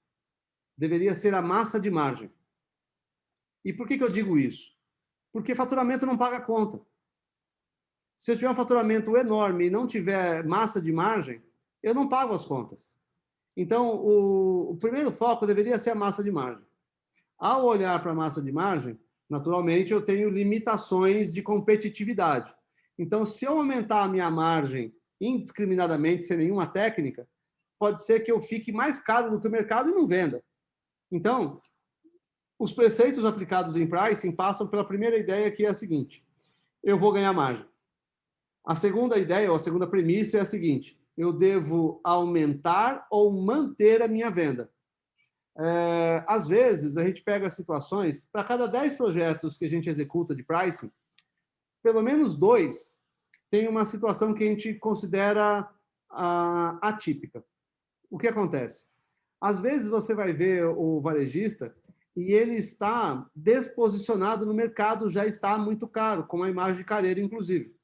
Deveria ser a massa de margem. E por que eu digo isso? Porque faturamento não paga conta. Se eu tiver um faturamento enorme e não tiver massa de margem, eu não pago as contas. Então, o primeiro foco deveria ser a massa de margem. Ao olhar para a massa de margem, naturalmente, eu tenho limitações de competitividade. Então, se eu aumentar a minha margem indiscriminadamente, sem nenhuma técnica, pode ser que eu fique mais caro do que o mercado e não venda. Então, os preceitos aplicados em pricing passam pela primeira ideia, que é a seguinte: eu vou ganhar margem. A segunda ideia, ou a segunda premissa é a seguinte: eu devo aumentar ou manter a minha venda. Às vezes, a gente pega situações, para cada 10 projetos que a gente executa de pricing, pelo menos 2 tem uma situação que a gente considera atípica. O que acontece? Às vezes você vai ver o varejista e ele está desposicionado no mercado, já está muito caro, com a imagem de careiro, inclusive.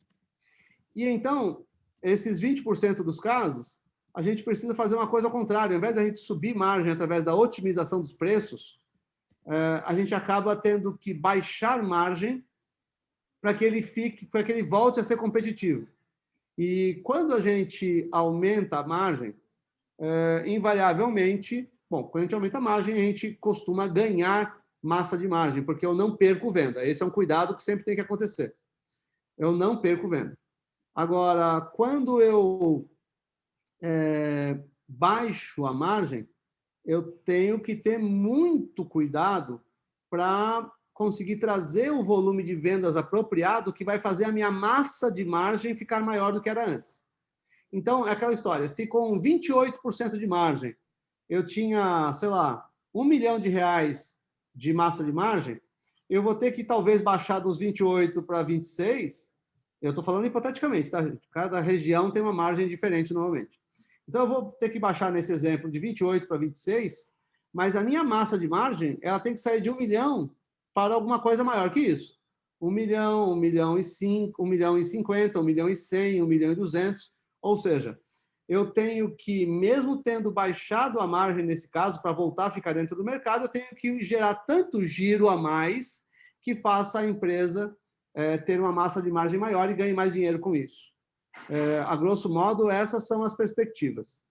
E então, esses 20% dos casos, a gente precisa fazer uma coisa ao contrário. Ao invés da gente subir margem através da otimização dos preços, a gente acaba tendo que baixar margem para que ele volte a ser competitivo. E quando a gente aumenta a margem, invariavelmente, quando a gente aumenta a margem, a gente costuma ganhar massa de margem, porque eu não perco venda. Esse é um cuidado que sempre tem que acontecer. Eu não perco venda. Agora, quando eu baixo a margem, eu tenho que ter muito cuidado para conseguir trazer o volume de vendas apropriado que vai fazer a minha massa de margem ficar maior do que era antes. Então, é aquela história, se com 28% de margem eu tinha, sei lá, R$1 milhão de massa de margem, eu vou ter que talvez baixar dos 28 para 26, eu estou falando hipoteticamente, tá, gente? Cada região tem uma margem diferente normalmente. Então, eu vou ter que baixar nesse exemplo de 28 para 26, mas a minha massa de margem, ela tem que sair de 1 milhão para alguma coisa maior que isso. 1 milhão, 1 milhão e 5, 1 milhão e 50, 1 milhão e 100, 1 milhão e 200. Ou seja, eu tenho que, mesmo tendo baixado a margem nesse caso, para voltar a ficar dentro do mercado, eu tenho que gerar tanto giro a mais que faça a empresa ter uma massa de margem maior e ganhe mais dinheiro com isso. A grosso modo, essas são as perspectivas.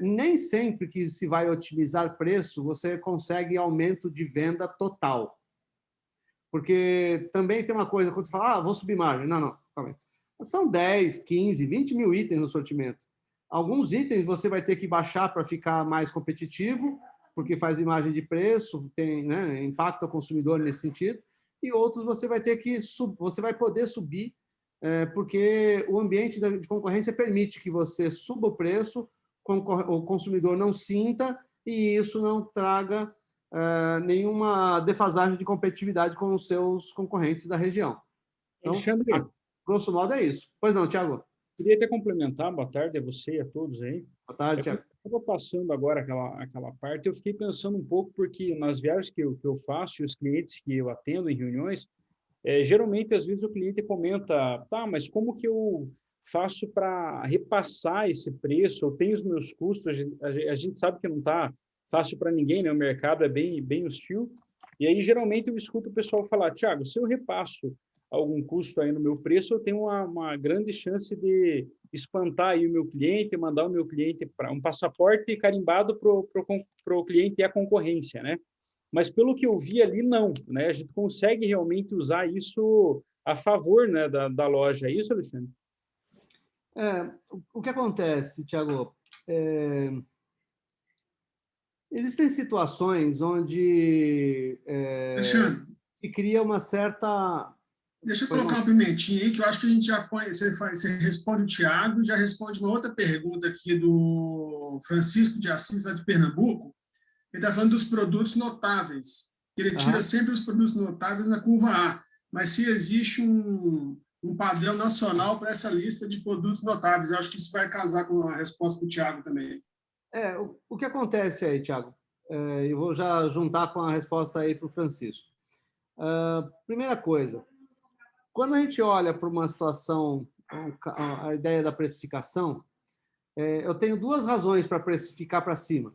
Nem sempre que se vai otimizar preço, você consegue aumento de venda total. Porque também tem uma coisa, quando você fala, vou subir margem. Não, calma aí. São 10, 15, 20 mil itens no sortimento. Alguns itens você vai ter que baixar para ficar mais competitivo, porque faz imagem de preço, tem, né, impacta o consumidor nesse sentido, e outros você vai ter que você vai poder subir, porque o ambiente de concorrência permite que você suba o preço, o consumidor não sinta, e isso não traga nenhuma defasagem de competitividade com os seus concorrentes da região. Então, Alexandre, grosso modo é isso. Pois não, Thiago? queria até complementar, boa tarde a você e a todos aí. Boa tarde, Thiago. Eu estava passando agora aquela parte, eu fiquei pensando um pouco, porque nas viagens que eu faço e os clientes que eu atendo em reuniões, geralmente, às vezes, o cliente comenta, tá, mas como que eu faço para repassar esse preço? Eu tenho os meus custos, a gente sabe que não está fácil para ninguém, né? O mercado é bem hostil. E aí, geralmente, eu escuto o pessoal falar, Thiago, se eu repasso algum custo aí no meu preço, eu tenho uma grande chance de espantar aí o meu cliente, mandar o meu cliente para um passaporte carimbado para o cliente e a concorrência, né? Mas pelo que eu vi ali, não, né? A gente consegue realmente usar isso a favor, né, da loja. É isso, Alexandre? O que acontece, Thiago? Existem situações onde se cria uma certa... Deixa eu colocar uma pimentinha aí, que eu acho que a gente já põe, você responde o Thiago e já responde uma outra pergunta aqui do Francisco de Assis, lá de Pernambuco. Ele está falando dos produtos notáveis. Ele tira sempre os produtos notáveis na curva A, mas se existe um padrão nacional para essa lista de produtos notáveis, eu acho que isso vai casar com a resposta para o Thiago também. O que acontece aí, Thiago? Eu vou já juntar com a resposta aí para o Francisco. Primeira coisa, quando a gente olha para uma situação, a ideia da precificação, eu tenho duas razões para precificar para cima.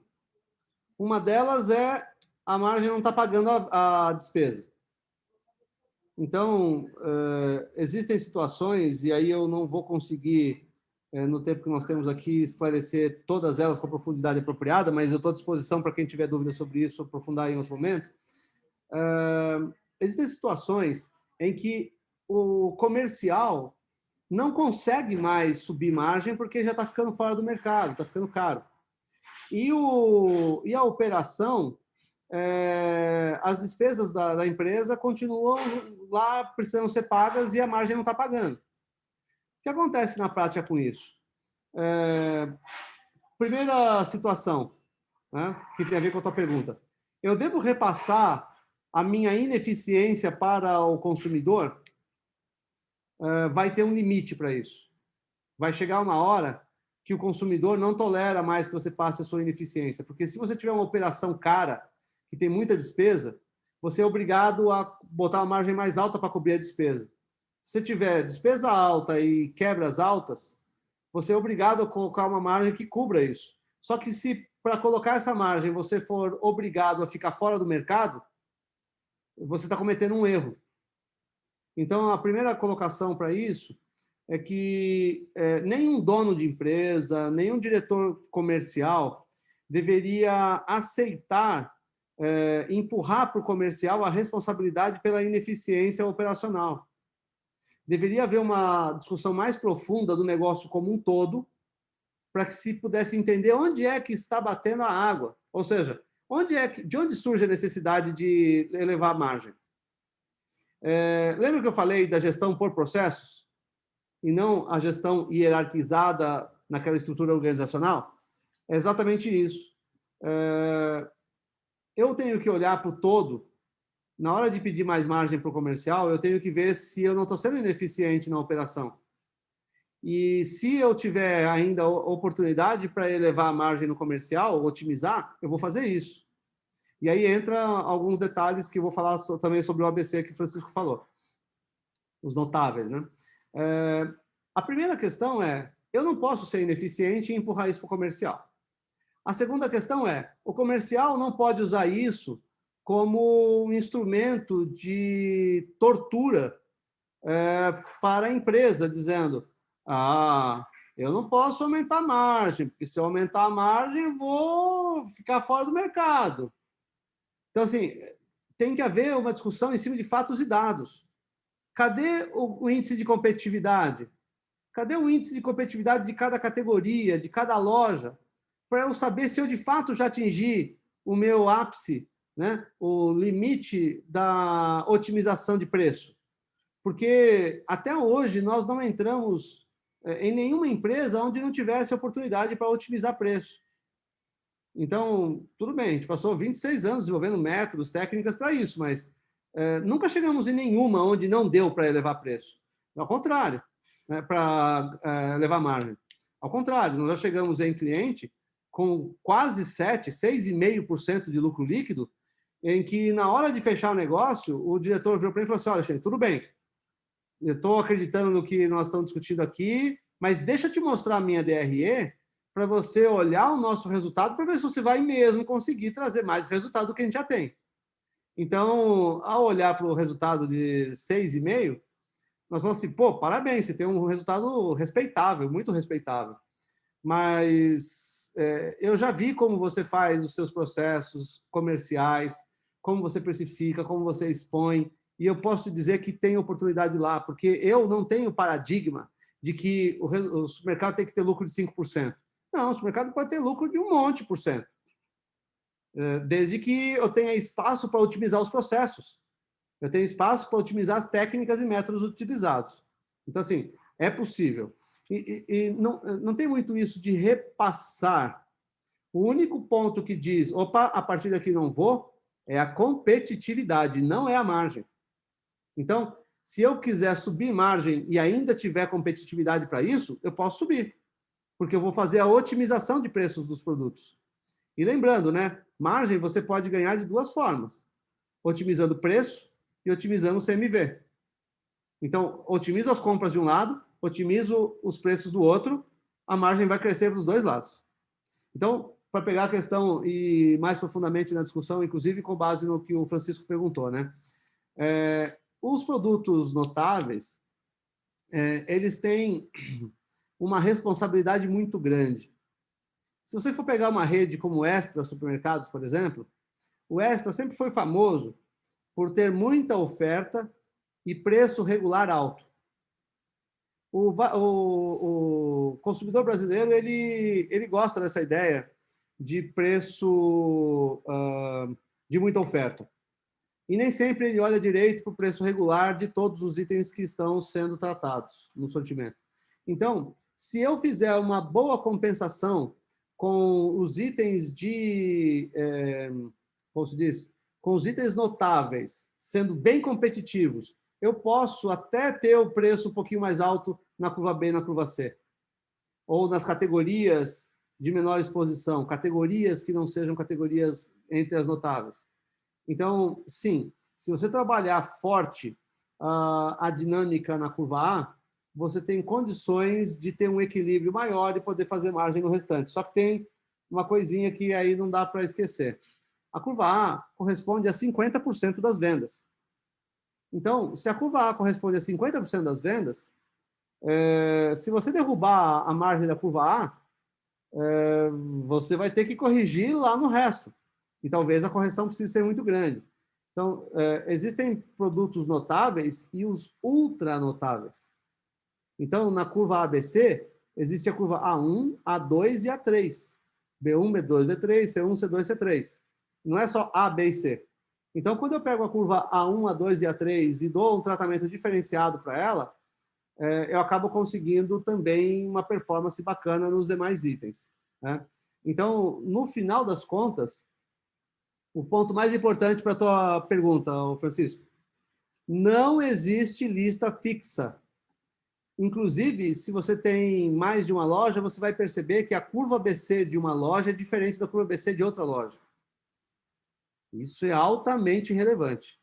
Uma delas é a margem não está pagando a despesa. Então, existem situações, e aí eu não vou conseguir, no tempo que nós temos aqui, esclarecer todas elas com a profundidade apropriada, mas eu estou à disposição para quem tiver dúvida sobre isso, aprofundar em outro momento. Existem situações em que o comercial não consegue mais subir margem porque já está ficando fora do mercado, está ficando caro. E a operação, as despesas da empresa continuam lá, precisam ser pagas e a margem não está pagando. O que acontece na prática com isso? Primeira situação, né, que tem a ver com a tua pergunta. Eu devo repassar a minha ineficiência para o consumidor? Vai ter um limite para isso. Vai chegar uma hora que o consumidor não tolera mais que você passe a sua ineficiência, porque se você tiver uma operação cara, que tem muita despesa, você é obrigado a botar uma margem mais alta para cobrir a despesa. Se você tiver despesa alta e quebras altas, você é obrigado a colocar uma margem que cubra isso. Só que se para colocar essa margem você for obrigado a ficar fora do mercado, você está cometendo um erro. Então, a primeira colocação para isso é que nenhum dono de empresa, nenhum diretor comercial deveria aceitar empurrar para o comercial a responsabilidade pela ineficiência operacional. Deveria haver uma discussão mais profunda do negócio como um todo, para que se pudesse entender onde é que está batendo a água. Ou seja, de onde surge a necessidade de elevar a margem? Lembra que eu falei da gestão por processos? E não a gestão hierarquizada naquela estrutura organizacional? É exatamente isso. Eu tenho que olhar para o todo. Na hora de pedir mais margem para o comercial, eu tenho que ver se eu não estou sendo ineficiente na operação. E se eu tiver ainda oportunidade para elevar a margem no comercial, otimizar, eu vou fazer isso. E aí entra alguns detalhes que eu vou falar também sobre o ABC que o Francisco falou. Os notáveis, né? A primeira questão é, eu não posso ser ineficiente e empurrar isso para o comercial. A segunda questão é, o comercial não pode usar isso como um instrumento de tortura para a empresa, dizendo, eu não posso aumentar a margem, porque se eu aumentar a margem, eu vou ficar fora do mercado. Então, assim, tem que haver uma discussão em cima de fatos e dados. Cadê o índice de competitividade? Cadê o índice de competitividade de cada categoria, de cada loja? Para eu saber se eu, de fato, já atingi o meu ápice, né? O limite da otimização de preço. Porque, até hoje, nós não entramos em nenhuma empresa onde não tivesse oportunidade para otimizar preço. Então, tudo bem, a gente passou 26 anos desenvolvendo métodos, técnicas para isso, mas nunca chegamos em nenhuma onde não deu para elevar preço. Ao contrário, né, para elevar margem. Ao contrário, nós já chegamos em cliente com quase 6,5% de lucro líquido, em que, na hora de fechar o negócio, o diretor virou para mim e falou assim, olha, Alexandre, tudo bem, eu estou acreditando no que nós estamos discutindo aqui, mas deixa eu te mostrar a minha DRE para você olhar o nosso resultado para ver se você vai mesmo conseguir trazer mais resultado do que a gente já tem. Então, ao olhar para o resultado de 6,5, nós vamos assim, pô, parabéns, você tem um resultado respeitável, muito respeitável. Mas eu já vi como você faz os seus processos comerciais, como você precifica, como você expõe, e eu posso dizer que tem oportunidade lá, porque eu não tenho paradigma de que o supermercado tem que ter lucro de 5%. Não, o supermercado pode ter lucro de um monte por cento, desde que eu tenha espaço para otimizar os processos. Eu tenho espaço para otimizar as técnicas e métodos utilizados. Então, assim, é possível. E não tem muito isso de repassar. O único ponto que diz, opa, a partir daqui não vou, é a competitividade, não é a margem. Então, se eu quiser subir margem e ainda tiver competitividade para isso, eu posso subir, porque eu vou fazer a otimização de preços dos produtos. E lembrando, né, margem você pode ganhar de duas formas, otimizando o preço e otimizando o CMV. Então, otimizo as compras de um lado, otimizo os preços do outro, a margem vai crescer para os dois lados. Então, para pegar a questão e mais profundamente na discussão, inclusive com base no que o Francisco perguntou, né? Os produtos notáveis, eles têm uma responsabilidade muito grande. Se você for pegar uma rede como Extra Supermercados, por exemplo, o Extra sempre foi famoso por ter muita oferta e preço regular alto. O consumidor brasileiro, ele gosta dessa ideia de preço de muita oferta. E nem sempre ele olha direito para o preço regular de todos os itens que estão sendo tratados no sortimento. Então, se eu fizer uma boa compensação com os itens como se diz, com os itens notáveis, sendo bem competitivos, eu posso até ter o preço um pouquinho mais alto na curva B e na curva C. Ou nas categorias de menor exposição, categorias que não sejam categorias entre as notáveis. Então, sim, se você trabalhar forte a dinâmica na curva A, você tem condições de ter um equilíbrio maior e poder fazer margem no restante. Só que tem uma coisinha que aí não dá para esquecer. A curva A corresponde a 50% das vendas. Então, se a curva A corresponde a 50% das vendas, se você derrubar a margem da curva A, você vai ter que corrigir lá no resto. E talvez a correção precise ser muito grande. Então, existem produtos notáveis e os ultra notáveis. Então, na curva ABC, existe a curva A1, A2 e A3. B1, B2, B3, C1, C2, C3. Não é só A, B e C. Então, quando eu pego a curva A1, A2 e A3 e dou um tratamento diferenciado para ela, eu acabo conseguindo também uma performance bacana nos demais itens, né? Então, no final das contas, o ponto mais importante para a tua pergunta, Francisco, não existe lista fixa. Inclusive, se você tem mais de uma loja, você vai perceber que a curva BC de uma loja é diferente da curva BC de outra loja. Isso é altamente relevante.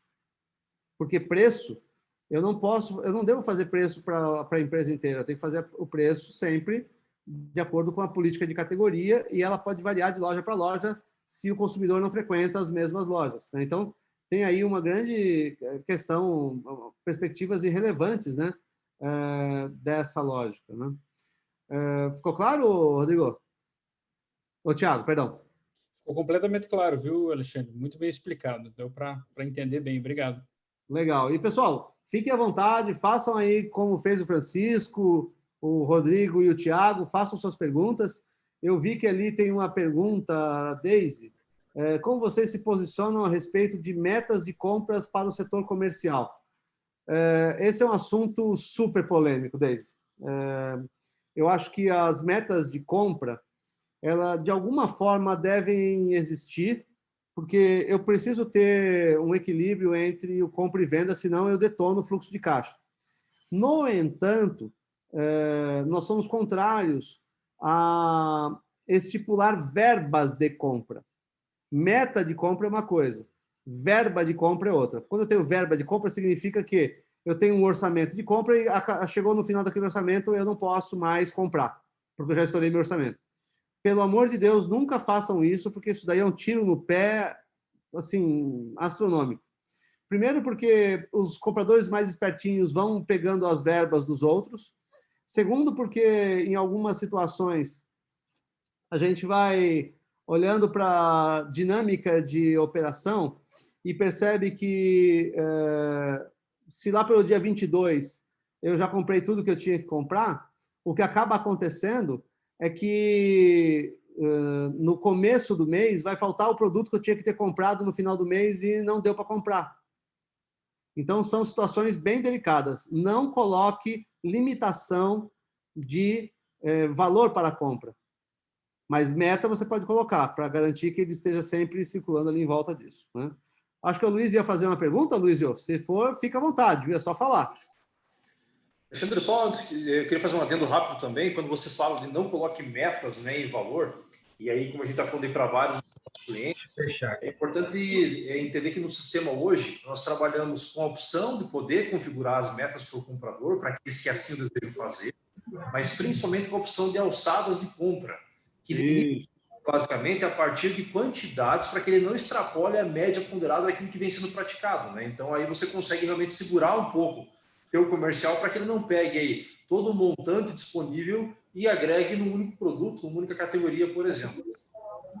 Porque preço, eu não devo fazer preço para a empresa inteira, eu tenho que fazer o preço sempre de acordo com a política de categoria e ela pode variar de loja para loja se o consumidor não frequenta as mesmas lojas, né? Então, tem aí uma grande questão, perspectivas irrelevantes, né, dessa lógica, né? Ficou claro, Rodrigo? Ô, Thiago, perdão. Ficou completamente claro, viu, Alexandre? Muito bem explicado. Deu para entender bem. Obrigado. Legal. E, pessoal, fiquem à vontade, façam aí como fez o Francisco, o Rodrigo e o Thiago, façam suas perguntas. Eu vi que ali tem uma pergunta, Daisy. Como vocês se posicionam a respeito de metas de compras para o setor comercial? Esse é um assunto super polêmico, Daisy. Eu acho que as metas de compra, ela de alguma forma devem existir, porque eu preciso ter um equilíbrio entre o compra e venda, senão eu detono o fluxo de caixa. No entanto, nós somos contrários a estipular verbas de compra. Meta de compra é uma coisa, verba de compra é outra. Quando eu tenho verba de compra, significa que eu tenho um orçamento de compra e chegou no final daquele orçamento, eu não posso mais comprar, porque eu já estourei meu orçamento. Pelo amor de Deus, nunca façam isso, porque isso daí é um tiro no pé, assim, astronômico. Primeiro porque os compradores mais espertinhos vão pegando as verbas dos outros. Segundo porque, em algumas situações, a gente vai olhando para a dinâmica de operação e percebe que se lá pelo dia 22 eu já comprei tudo que eu tinha que comprar, o que acaba acontecendo é que no começo do mês vai faltar o produto que eu tinha que ter comprado no final do mês e não deu para comprar. Então, são situações bem delicadas. Não coloque limitação de valor para a compra. Mas meta você pode colocar, para garantir que ele esteja sempre circulando ali em volta disso, né? Acho que o Luiz ia fazer uma pergunta, Luizio. Se for, fica à vontade, viu? É só falar. Alexandre, só eu queria fazer um adendo rápido também. Quando você fala de não coloque metas, né, em valor, e aí, como a gente está falando aí para vários clientes, é importante entender que no sistema hoje, nós trabalhamos com a opção de poder configurar as metas para o comprador, para aqueles que assim desejam fazer, mas principalmente com a opção de alçadas de compra, que limita basicamente a partir de quantidades para que ele não extrapole a média ponderada daquilo que vem sendo praticado, né? Então, aí você consegue realmente segurar um pouco o seu comercial para que ele não pegue aí todo o montante disponível e agregue num único produto, numa única categoria, por exemplo.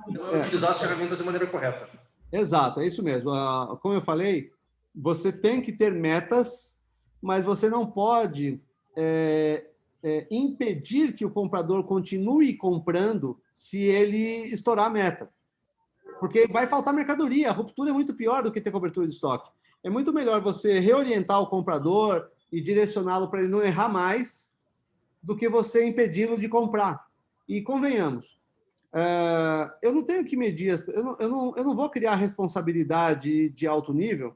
Então, utilizar as ferramentas de maneira correta. Exato, é isso mesmo. Como eu falei, você tem que ter metas, mas você não pode impedir que o comprador continue comprando se ele estourar a meta. Porque vai faltar mercadoria. A ruptura é muito pior do que ter cobertura de estoque. É muito melhor você reorientar o comprador e direcioná-lo para ele não errar mais do que você impedi-lo de comprar. E convenhamos, eu não tenho que medir, eu não vou criar responsabilidade de alto nível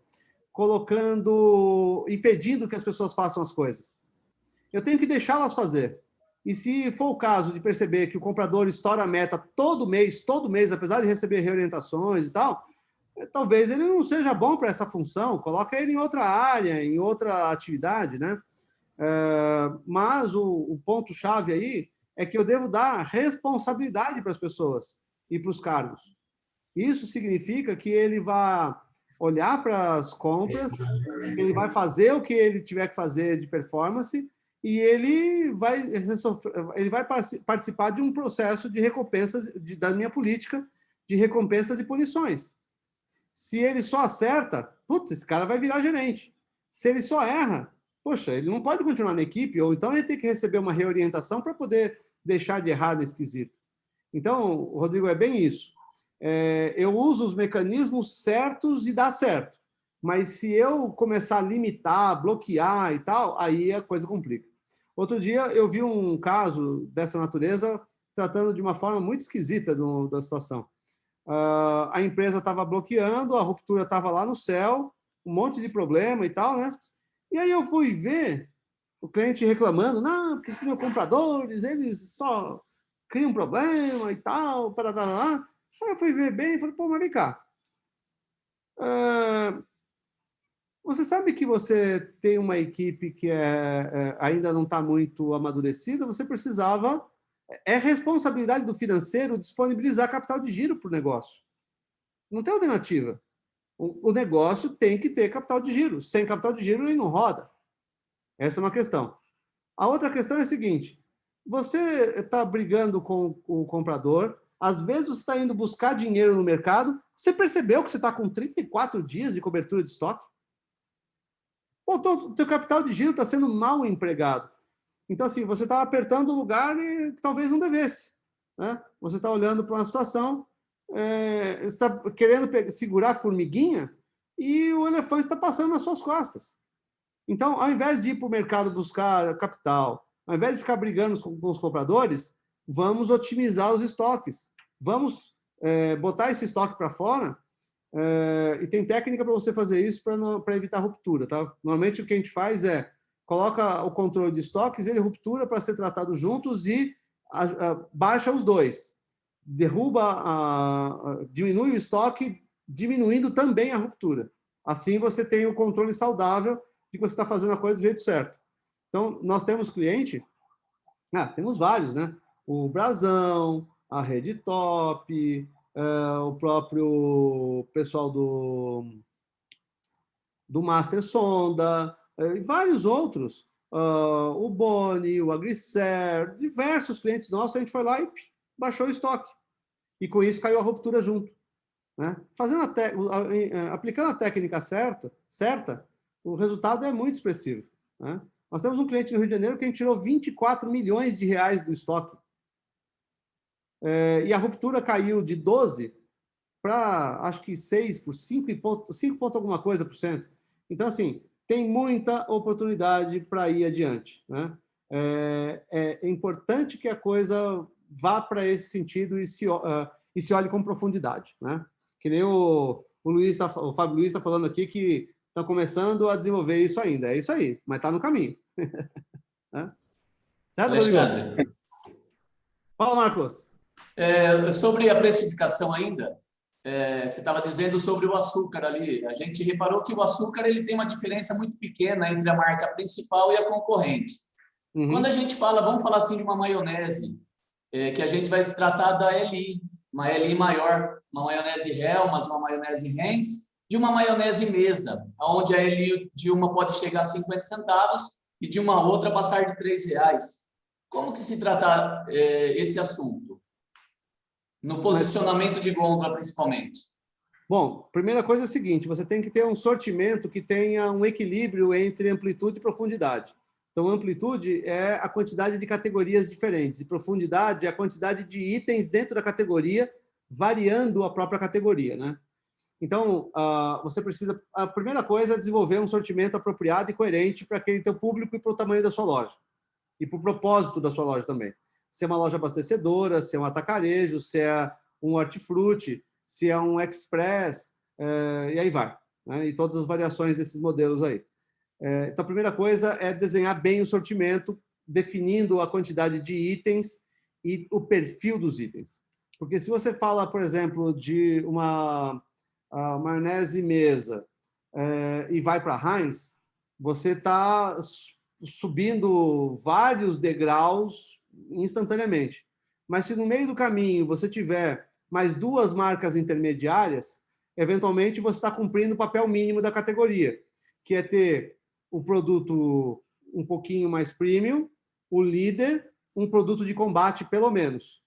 impedindo que as pessoas façam as coisas. Eu tenho que deixá-las fazer. E se for o caso de perceber que o comprador estoura a meta todo mês, apesar de receber reorientações e tal, talvez ele não seja bom para essa função, coloca ele em outra área, em outra atividade, né? Mas o ponto-chave aí é que eu devo dar responsabilidade para as pessoas e para os cargos. Isso significa que ele vai olhar para as compras, ele vai fazer o que ele tiver que fazer de performance e ele vai participar de um processo de recompensas, da minha política de recompensas e punições. Se ele só acerta, putz, esse cara vai virar gerente. Se ele só erra, poxa, ele não pode continuar na equipe, ou então ele tem que receber uma reorientação para poder deixar de errar nesse quesito. Então, Rodrigo, é bem isso. Eu uso os mecanismos certos e dá certo. Mas se eu começar a limitar, bloquear e tal, aí a coisa complica. Outro dia eu vi um caso dessa natureza tratando de uma forma muito esquisita da situação. A empresa estava bloqueando, a ruptura estava lá no céu, um monte de problema e tal, né? E aí eu fui ver o cliente reclamando, não, porque esses meus compradores, eles só criam problema e tal, lá. Aí eu fui ver bem e falei, pô, mas vem cá. Você sabe que você tem uma equipe que ainda não está muito amadurecida, você precisava... É responsabilidade do financeiro disponibilizar capital de giro para o negócio. Não tem alternativa. O negócio tem que ter capital de giro. Sem capital de giro, ele não roda. Essa é uma questão. A outra questão é a seguinte. Você está brigando com o comprador, às vezes você está indo buscar dinheiro no mercado, você percebeu que você está com 34 dias de cobertura de estoque? O teu capital de giro está sendo mal empregado. Então, assim, você está apertando o lugar que talvez não devesse. Né? Você está olhando para uma situação, você está querendo segurar a formiguinha e o elefante está passando nas suas costas. Então, ao invés de ir para o mercado buscar capital, ao invés de ficar brigando com os compradores, vamos otimizar os estoques. Vamos botar esse estoque para fora e tem técnica para você fazer isso para evitar ruptura. Tá? Normalmente, o que a gente faz é coloca o controle de estoques, ele ruptura para ser tratado juntos e baixa os dois. Diminui o estoque, diminuindo também a ruptura. Assim você tem o controle saudável de que você está fazendo a coisa do jeito certo. Então, nós temos cliente, temos vários, né? O Brasão, a Rede Top, o próprio pessoal do Master Sonda, e vários outros, o Boni, o Agricer, diversos clientes nossos, a gente foi lá e baixou o estoque. E com isso caiu a ruptura junto. Né? Aplicando a técnica certa, o resultado é muito expressivo. Né? Nós temos um cliente no Rio de Janeiro que a gente tirou 24 milhões de reais do estoque. E a ruptura caiu de 12 para, acho que 6 por 5 ponto alguma coisa por cento. Então, assim, tem muita oportunidade para ir adiante. Né? É importante que a coisa vá para esse sentido e se olhe com profundidade. Né? Que nem o Fábio Luiz está falando aqui que estão começando a desenvolver isso ainda. É isso aí, mas está no caminho. Né? Certo, Alexandre? Fala, Marcos. Sobre a precificação ainda, você estava dizendo sobre o açúcar ali. A gente reparou que o açúcar ele tem uma diferença muito pequena entre a marca principal e a concorrente. Uhum. Quando a gente fala, vamos falar assim de uma maionese, que a gente vai tratar da LI, uma LI maior, uma maionese Hellmann's, uma maionese Heinz, de uma maionese mesa, onde a LI de uma pode chegar a 50 centavos e de uma outra passar de R$3. Como que se trata esse assunto? No posicionamento de gôndola, principalmente. Bom, primeira coisa é a seguinte, você tem que ter um sortimento que tenha um equilíbrio entre amplitude e profundidade. Então, amplitude é a quantidade de categorias diferentes, e profundidade é a quantidade de itens dentro da categoria, variando a própria categoria, né? Então, você precisa... A primeira coisa é desenvolver um sortimento apropriado e coerente para aquele teu público e para o tamanho da sua loja. E para o propósito da sua loja também. se é uma loja abastecedora, se é um atacarejo, se é um hortifruti, se é um express, e aí vai, né? E todas as variações desses modelos aí. Então, a primeira coisa é desenhar bem o sortimento, definindo a quantidade de itens e o perfil dos itens. Porque se você fala, por exemplo, de uma maionese mesa e vai para Heinz, você está subindo vários degraus instantaneamente. Mas se no meio do caminho você tiver mais 2 marcas intermediárias, eventualmente você está cumprindo o papel mínimo da categoria, que é ter o produto um pouquinho mais premium, o líder, um produto de combate, pelo menos.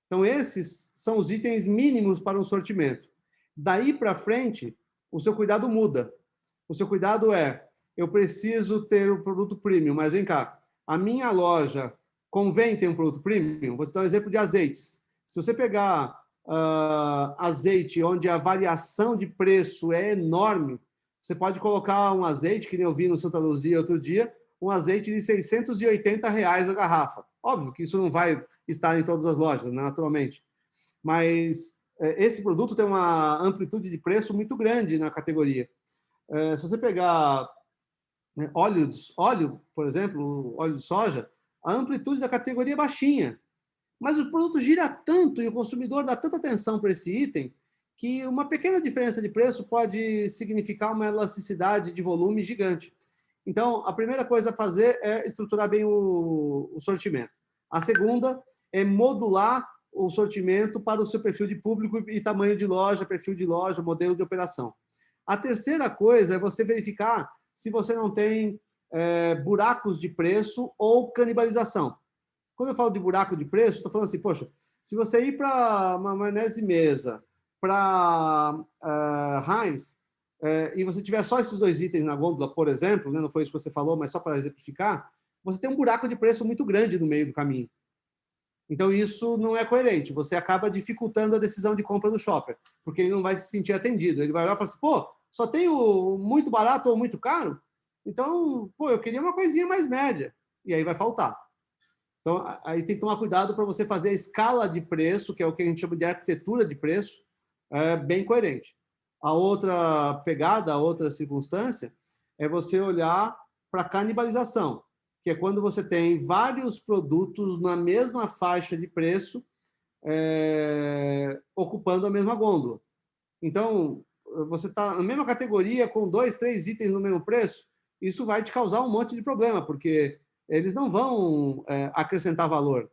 Então, esses são os itens mínimos para um sortimento. Daí para frente, o seu cuidado muda. O seu cuidado é, eu preciso ter o produto premium, mas vem cá, a minha loja convém ter um produto premium? Vou te dar um exemplo de azeites. Se você pegar azeite onde a variação de preço é enorme, você pode colocar um azeite, que nem eu vi no Santa Luzia outro dia, um azeite de R$680 a garrafa. Óbvio que isso não vai estar em todas as lojas, né, naturalmente. Mas esse produto tem uma amplitude de preço muito grande na categoria. Se você pegar óleo, por exemplo, óleo de soja, a amplitude da categoria é baixinha. Mas o produto gira tanto e o consumidor dá tanta atenção para esse item que uma pequena diferença de preço pode significar uma elasticidade de volume gigante. Então, a primeira coisa a fazer é estruturar bem o sortimento. A segunda é modular o sortimento para o seu perfil de público e tamanho de loja, perfil de loja, modelo de operação. A terceira coisa é você verificar se você não tem buracos de preço ou canibalização. Quando eu falo de buraco de preço, estou falando assim, poxa, se você ir para uma maionese mesa, para Heinz, e você tiver só esses 2 itens na gôndola, por exemplo, né, não foi isso que você falou, mas só para exemplificar, você tem um buraco de preço muito grande no meio do caminho. Então, isso não é coerente. Você acaba dificultando a decisão de compra do shopper, porque ele não vai se sentir atendido. Ele vai olhar e falar assim, pô, só tem o muito barato ou muito caro? Então, pô, eu queria uma coisinha mais média. E aí vai faltar. Então, aí tem que tomar cuidado para você fazer a escala de preço, que é o que a gente chama de arquitetura de preço, bem coerente. A outra pegada, a outra circunstância, é você olhar para a canibalização, que é quando você tem vários produtos na mesma faixa de preço, ocupando a mesma gôndola. Então, você está na mesma categoria, com 2, 3 itens no mesmo preço, isso vai te causar um monte de problema, porque eles não vão acrescentar valor.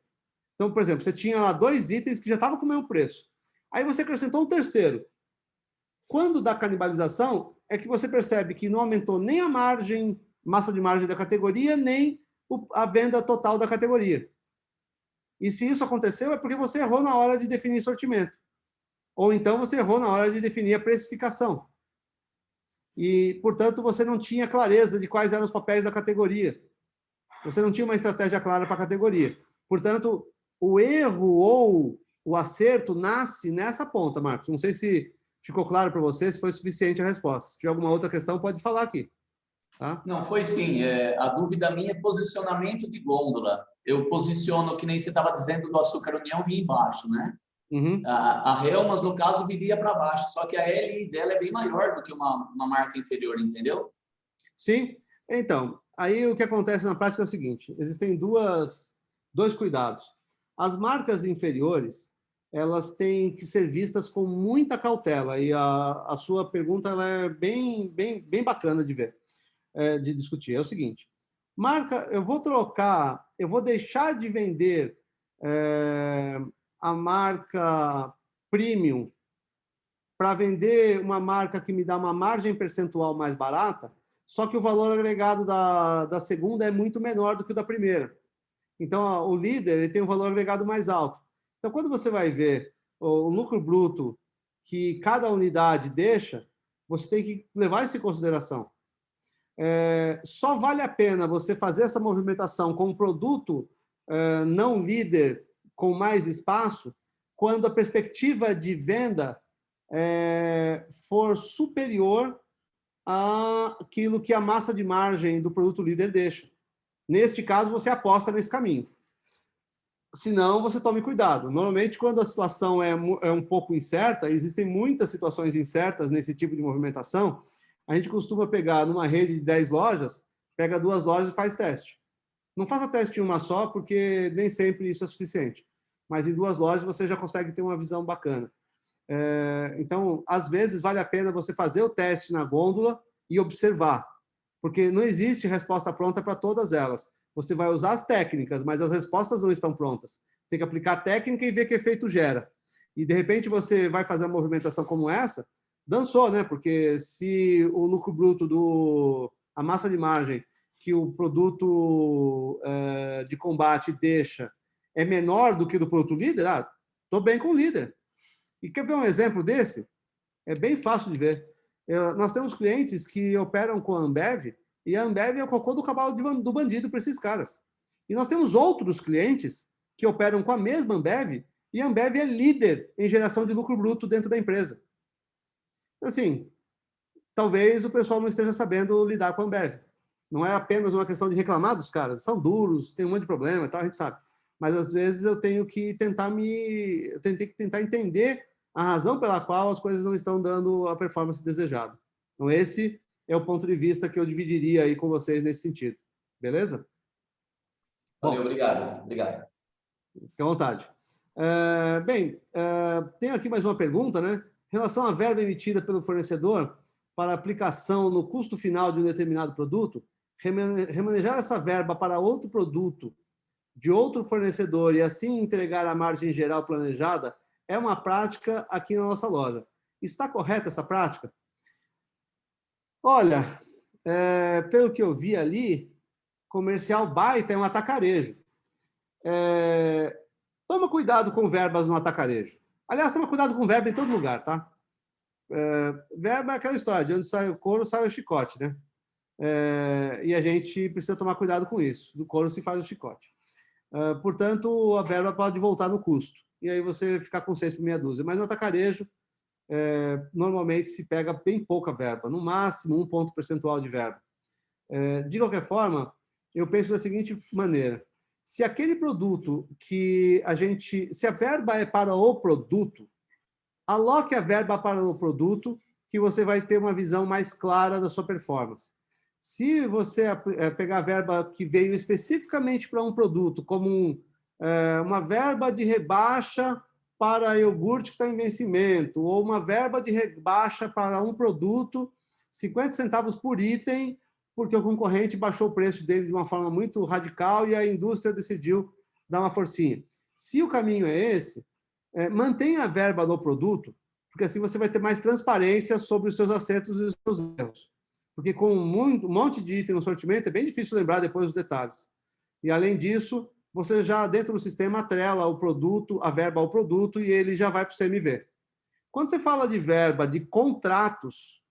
Então, por exemplo, você tinha lá 2 itens que já estavam com o mesmo preço. Aí você acrescentou um terceiro. Quando dá canibalização, é que você percebe que não aumentou nem a margem, massa de margem da categoria, nem a venda total da categoria. E se isso aconteceu, é porque você errou na hora de definir sortimento. Ou então você errou na hora de definir a precificação. E, portanto, você não tinha clareza de quais eram os papéis da categoria. Você não tinha uma estratégia clara para a categoria. Portanto, o erro ou o acerto nasce nessa ponta, Marcos. Não sei se ficou claro para você, se foi suficiente a resposta. Se tiver alguma outra questão, pode falar aqui. Tá? Não, foi sim. A dúvida minha é posicionamento de gôndola. Eu posiciono, que nem você estava dizendo, do Açúcar União, vinha embaixo, né? Uhum. A Helmas, no caso, viria para baixo, só que a LI dela é bem maior do que uma marca inferior, entendeu? Sim. Então, aí o que acontece na prática é o seguinte, existem dois cuidados. As marcas inferiores, elas têm que ser vistas com muita cautela, e a sua pergunta ela é bem bacana de ver, de discutir. É o seguinte, eu vou deixar de vender a marca premium para vender uma marca que me dá uma margem percentual mais barata, só que o valor agregado da segunda é muito menor do que o da primeira. Então, o líder ele tem um valor agregado mais alto. Então, quando você vai ver o lucro bruto que cada unidade deixa, você tem que levar isso em consideração. Só vale a pena você fazer essa movimentação com um produto não líder com mais espaço quando a perspectiva de venda for superior àquilo que a massa de margem do produto líder deixa. Neste caso, você aposta nesse caminho. senão você tome cuidado. Normalmente, quando a situação é um pouco incerta, existem muitas situações incertas nesse tipo de movimentação, a gente costuma pegar numa rede de 10 lojas, pega 2 lojas e faz teste. Não faça teste em uma só, porque nem sempre isso é suficiente. Mas em 2 lojas você já consegue ter uma visão bacana. Então, às vezes, vale a pena você fazer o teste na gôndola e observar, porque não existe resposta pronta para todas elas. Você vai usar as técnicas, mas as respostas não estão prontas. Você tem que aplicar a técnica e ver que efeito gera. E, de repente, você vai fazer uma movimentação como essa, dançou, né? Porque se o lucro bruto a massa de margem que o produto de combate deixa é menor do que do produto líder, estou bem com o líder. E quer ver um exemplo desse? É bem fácil de ver. Nós temos clientes que operam com a Ambev, e a Ambev é o cocô do cavalo do bandido para esses caras. E nós temos outros clientes que operam com a mesma Ambev, e a Ambev é líder em geração de lucro bruto dentro da empresa. Assim, talvez o pessoal não esteja sabendo lidar com a Ambev. Não é apenas uma questão de reclamar dos caras, são duros, tem um monte de problema e tal, a gente sabe. Mas, às vezes, eu tenho que tentar entender a razão pela qual as coisas não estão dando a performance desejada. Então, esse é o ponto de vista que eu dividiria aí com vocês nesse sentido. Beleza? Valeu, obrigado. Obrigado. Fique à vontade. Tenho aqui mais uma pergunta, né? Em relação à verba emitida pelo fornecedor para aplicação no custo final de um determinado produto, remanejar essa verba para outro produto de outro fornecedor e assim entregar a margem geral planejada é uma prática aqui na nossa loja. Está correta essa prática? Olha, pelo que eu vi ali, comercial baita é um atacarejo. Toma cuidado com verbas no atacarejo. Aliás, toma cuidado com verba em todo lugar, tá? Verba é aquela história, de onde sai o couro, sai o chicote, né? E a gente precisa tomar cuidado com isso. Do couro se faz o chicote. Portanto, a verba pode voltar no custo. E aí você ficar com 6 por meia dúzia. Mas no atacarejo, normalmente se pega bem pouca verba, no máximo 1 ponto percentual de verba. De qualquer forma, eu penso da seguinte maneira: se aquele produto se a verba é para o produto, aloque a verba para o produto, que você vai ter uma visão mais clara da sua performance. Se você pegar a verba que veio especificamente para um produto, como uma verba de rebaixa para iogurte que está em vencimento, ou uma verba de rebaixa para um produto, 50 centavos por item, porque o concorrente baixou o preço dele de uma forma muito radical e a indústria decidiu dar uma forcinha. Se o caminho é esse, mantenha a verba no produto, porque assim você vai ter mais transparência sobre os seus acertos e os seus erros. Porque com um monte de item no sortimento é bem difícil lembrar depois os detalhes. E, além disso, você já, dentro do sistema, atrela o produto, a verba ao produto, e ele já vai para o CMV. Quando você fala de verba de contratos,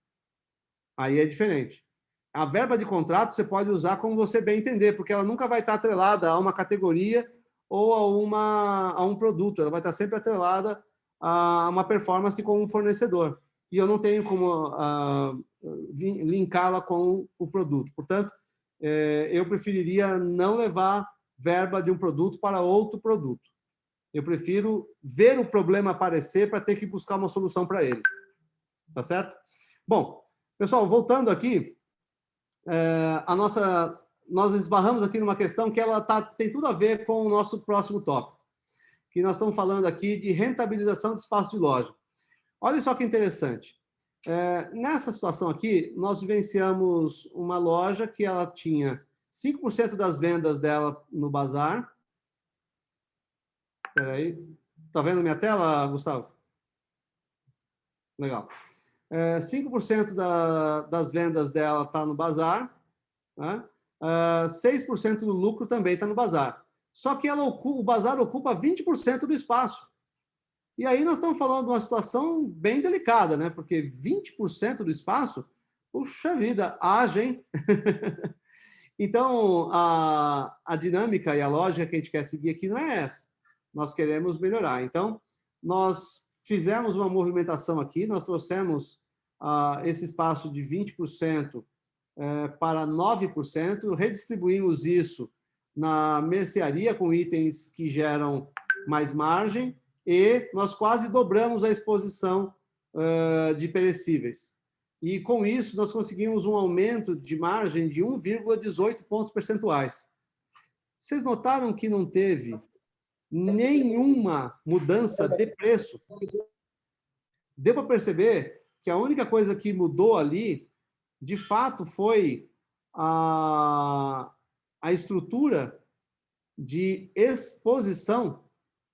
aí é diferente. A verba de contrato você pode usar como você bem entender, porque ela nunca vai estar atrelada a uma categoria ou a um produto. Ela vai estar sempre atrelada a uma performance com um fornecedor. E eu não tenho como linká-la com o produto. Portanto, eu preferiria não levar verba de um produto para outro produto. Eu prefiro ver o problema aparecer para ter que buscar uma solução para ele. Tá certo? Bom, pessoal, voltando aqui, nós esbarramos aqui numa questão que ela tem tudo a ver com o nosso próximo tópico, que nós estamos falando aqui de rentabilização de espaço de loja. Olha só que interessante. Nessa situação aqui, nós vivenciamos uma loja que ela tinha 5% das vendas dela no bazar. Espera aí. Está vendo minha tela, Gustavo? Legal. 5% das vendas dela está no bazar. Né? 6% do lucro também está no bazar. Só que o bazar ocupa 20% do espaço. E aí nós estamos falando de uma situação bem delicada, né? Porque 20% do espaço, puxa vida, haja, hein? Então, a dinâmica e a lógica que a gente quer seguir aqui não é essa. Nós queremos melhorar. Então, nós fizemos uma movimentação aqui, nós trouxemos esse espaço de 20% para 9%, redistribuímos isso na mercearia com itens que geram mais margem e nós quase dobramos a exposição de perecíveis. E, com isso, nós conseguimos um aumento de margem de 1,18 pontos percentuais. Vocês notaram que não teve nenhuma mudança de preço? Deu para perceber que a única coisa que mudou ali, de fato, foi a estrutura de exposição.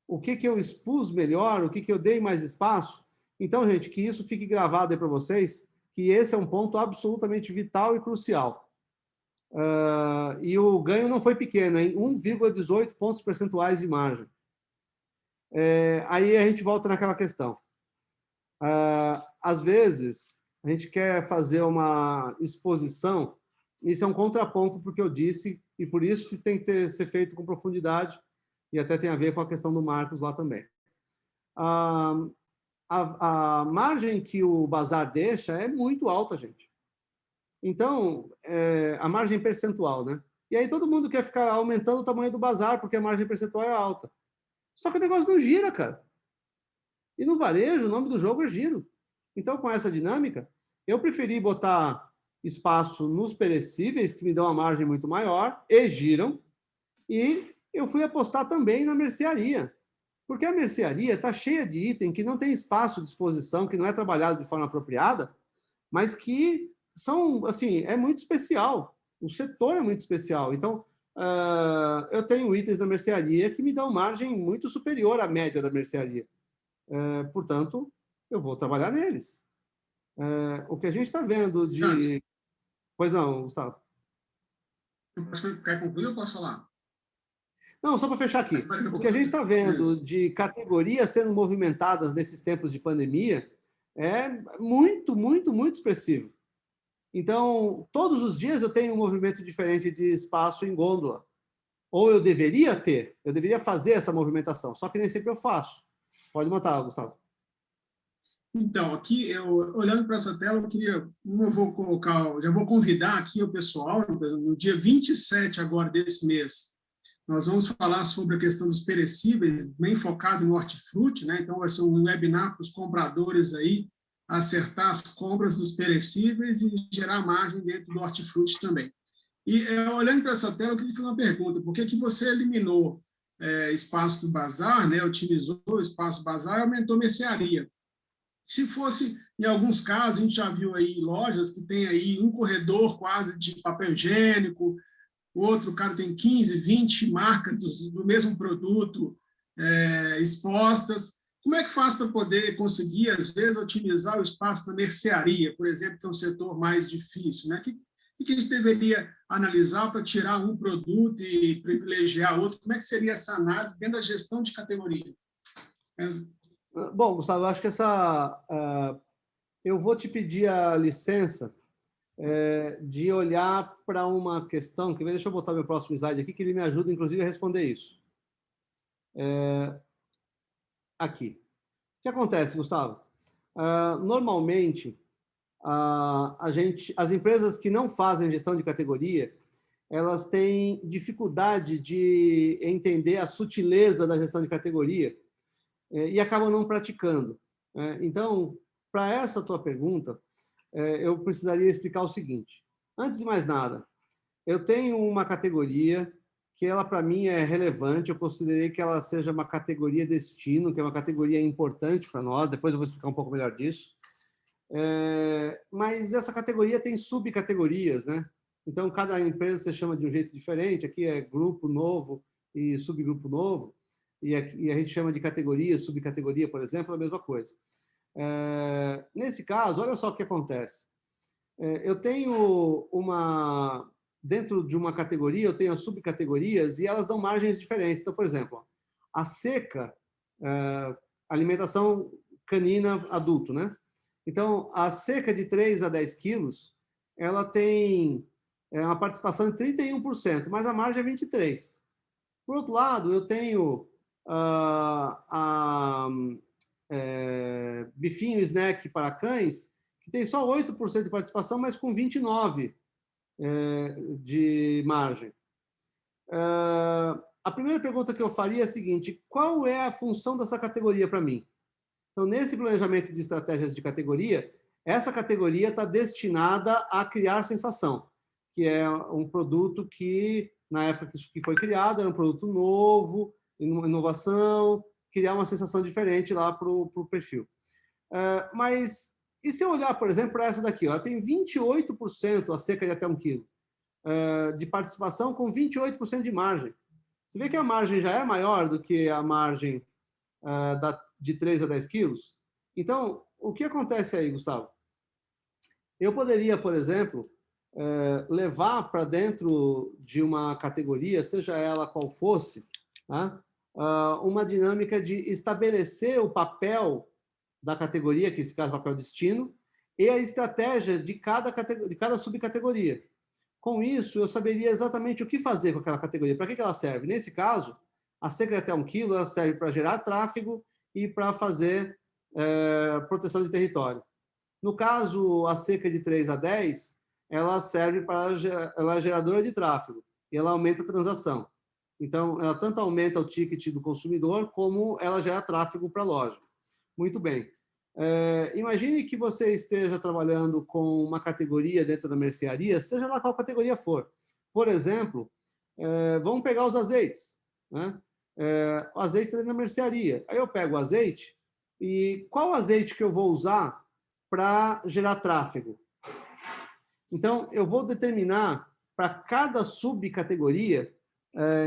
O que eu expus melhor, o que eu dei mais espaço. Então, gente, que isso fique gravado aí para vocês, que esse é um ponto absolutamente vital e crucial. E o ganho não foi pequeno, em 1,18 pontos percentuais de margem. Aí a gente volta naquela questão. Às vezes, a gente quer fazer uma exposição, isso é um contraponto porque eu disse, e por isso que tem que ser feito com profundidade, e até tem a ver com a questão do Marcos lá também. A margem que o Bazar deixa é muito alta, gente. Então, a margem percentual, né? E aí todo mundo quer ficar aumentando o tamanho do Bazar, porque a margem percentual é alta. Só que o negócio não gira, cara. E no varejo, o nome do jogo é giro. Então, com essa dinâmica, eu preferi botar espaço nos perecíveis, que me dão uma margem muito maior, e giram, e eu fui apostar também na mercearia. Porque a mercearia está cheia de item que não tem espaço de exposição, que não é trabalhado de forma apropriada, mas que são, assim, é muito especial. O setor é muito especial. Então, eu tenho itens da mercearia que me dão margem muito superior à média da mercearia. Portanto, eu vou trabalhar neles. O que a gente está vendo de... Pois não, Gustavo. Quer concluir ou posso falar? Não, só para fechar aqui. O que a gente está vendo de categorias sendo movimentadas nesses tempos de pandemia é muito, muito, muito expressivo. Então, todos os dias eu tenho um movimento diferente de espaço em gôndola. Ou eu deveria fazer essa movimentação, só que nem sempre eu faço. Pode matar, Gustavo. Então, aqui, olhando para essa tela, eu vou colocar, já vou convidar aqui o pessoal, no dia 27 agora desse mês, nós vamos falar sobre a questão dos perecíveis, bem focado no hortifruti, né? Então, vai ser um webinar para os compradores aí, acertar as compras dos perecíveis e gerar margem dentro do hortifruti também. E, olhando para essa tela, eu queria fazer uma pergunta. Por que você eliminou espaço do bazar, né? Otimizou o espaço do bazar e aumentou a mercearia? Se fosse, em alguns casos, a gente já viu aí lojas que tem aí um corredor quase de papel higiênico, o outro cara tem 15, 20 marcas do mesmo produto expostas. Como é que faz para poder conseguir, às vezes, otimizar o espaço da mercearia, por exemplo, que é um setor mais difícil, né? O que a gente deveria analisar para tirar um produto e privilegiar outro? Como é que seria essa análise dentro da gestão de categoria? Bom, Gustavo, eu acho que eu vou te pedir a licença de olhar para uma questão, que deixa eu botar meu próximo slide aqui, que ele me ajuda, inclusive, a responder isso. Aqui. O que acontece, Gustavo? Normalmente, as empresas que não fazem gestão de categoria, elas têm dificuldade de entender a sutileza da gestão de categoria e acabam não praticando. Então, para essa tua pergunta, eu precisaria explicar o seguinte. Antes de mais nada, eu tenho uma categoria que ela, para mim, é relevante. Eu considerei que ela seja uma categoria destino, que é uma categoria importante para nós. Depois eu vou explicar um pouco melhor disso. Mas essa categoria tem subcategorias, né? Então, cada empresa se chama de um jeito diferente. Aqui é grupo novo e subgrupo novo. E a gente chama de categoria, subcategoria, por exemplo, é a mesma coisa. Nesse caso, olha só o que acontece. Eu tenho dentro de uma categoria, eu tenho as subcategorias e elas dão margens diferentes. Então, por exemplo, a seca, alimentação canina adulto, né? Então, a seca de 3 a 10 quilos, ela tem uma participação de 31%, mas a margem é 23%. Por outro lado, eu tenho bifinho snack para cães, que tem só 8% de participação, mas com 29% de margem. A primeira pergunta que eu faria é a seguinte: qual é a função dessa categoria para mim? Então, nesse planejamento de estratégias de categoria, essa categoria está destinada a criar sensação, que é um produto que, na época que foi criado, era um produto novo, inovação, criar uma sensação diferente lá para o perfil. Mas, e se eu olhar, por exemplo, para essa daqui? Ela tem 28% a seca de até 1 quilo de participação com 28% de margem. Você vê que a margem já é maior do que a margem de 3 a 10 quilos? Então, o que acontece aí, Gustavo? Eu poderia, por exemplo, levar para dentro de uma categoria, seja ela qual fosse, uma dinâmica de estabelecer o papel da categoria, que nesse caso é o papel destino, e a estratégia de cada subcategoria. Com isso, eu saberia exatamente o que fazer com aquela categoria, para que ela serve. Nesse caso, a seca de até 1 quilo ela serve para gerar tráfego e para fazer proteção de território. No caso, a seca de 3 a 10, ela serve para ela é geradora de tráfego e ela aumenta a transação. Então, ela tanto aumenta o ticket do consumidor, como ela gera tráfego para a loja. Muito bem. Imagine que você esteja trabalhando com uma categoria dentro da mercearia, seja lá qual categoria for. Por exemplo, vamos pegar os azeites. Né? O azeite está dentro da mercearia. Aí eu pego o azeite e qual azeite que eu vou usar para gerar tráfego? Então, eu vou determinar para cada subcategoria,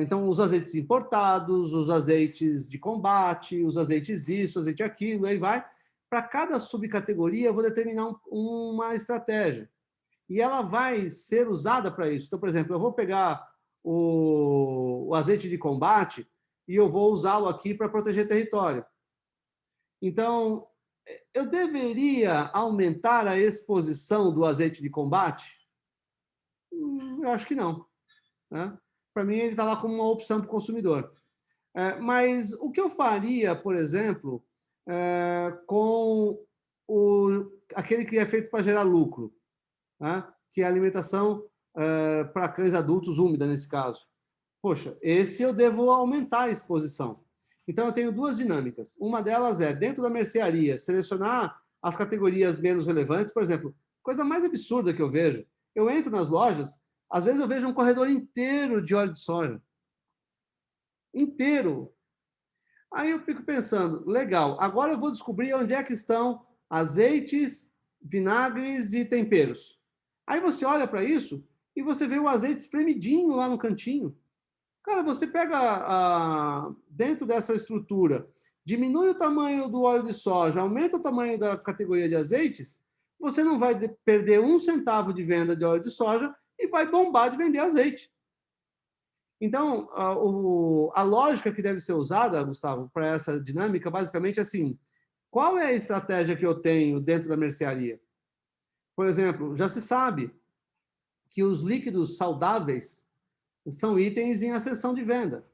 então, os azeites importados, os azeites de combate, os azeites isso, azeite aquilo, aí vai. Para cada subcategoria, eu vou determinar uma estratégia. E ela vai ser usada para isso. Então, por exemplo, eu vou pegar o azeite de combate e eu vou usá-lo aqui para proteger território. Então, eu deveria aumentar a exposição do azeite de combate? Eu acho que não. Né? Para mim, ele está lá como uma opção para o consumidor. Mas o que eu faria, por exemplo, com aquele que é feito para gerar lucro, né? Que é a alimentação para cães adultos úmida, nesse caso? Poxa, esse eu devo aumentar a exposição. Então, eu tenho duas dinâmicas. Uma delas é, dentro da mercearia, selecionar as categorias menos relevantes. Por exemplo, coisa mais absurda que eu vejo, eu entro nas lojas, às vezes eu vejo um corredor inteiro de óleo de soja. Inteiro. Aí eu fico pensando, legal, agora eu vou descobrir onde é que estão azeites, vinagres e temperos. Aí você olha para isso e você vê o azeite espremidinho lá no cantinho. Cara, você pega dentro dessa estrutura, diminui o tamanho do óleo de soja, aumenta o tamanho da categoria de azeites, você não vai perder 1 centavo de venda de óleo de soja e vai bombar de vender azeite. Então, a lógica que deve ser usada, Gustavo, para essa dinâmica, basicamente é assim: qual é a estratégia que eu tenho dentro da mercearia? Por exemplo, já se sabe que os líquidos saudáveis são itens em ascensão de venda.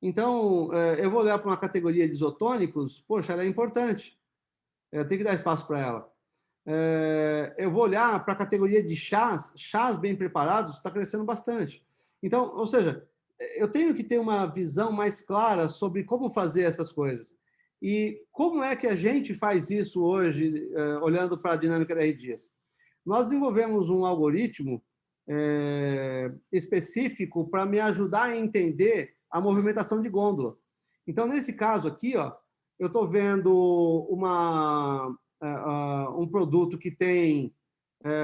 Então, eu vou olhar para uma categoria de isotônicos, poxa, ela é importante. Eu tenho que dar espaço para ela. Eu vou olhar para a categoria de chás bem preparados, está crescendo bastante. Então, ou seja, eu tenho que ter uma visão mais clara sobre como fazer essas coisas. E como é que a gente faz isso hoje, olhando para a dinâmica da R-Dias? Nós desenvolvemos um algoritmo específico para me ajudar a entender a movimentação de gôndola. Então, nesse caso aqui, ó, eu estou vendo um produto que tem,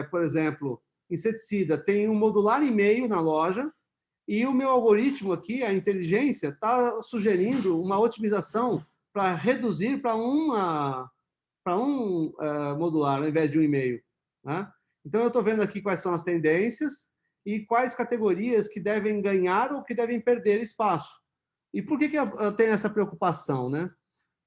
por exemplo, inseticida, tem um modular e meio na loja, e o meu algoritmo aqui, a inteligência, está sugerindo uma otimização para reduzir para um modular, ao invés de 1,5. Né? Então, eu estou vendo aqui quais são as tendências e quais categorias que devem ganhar ou que devem perder espaço. E por que eu tenho essa preocupação? Né?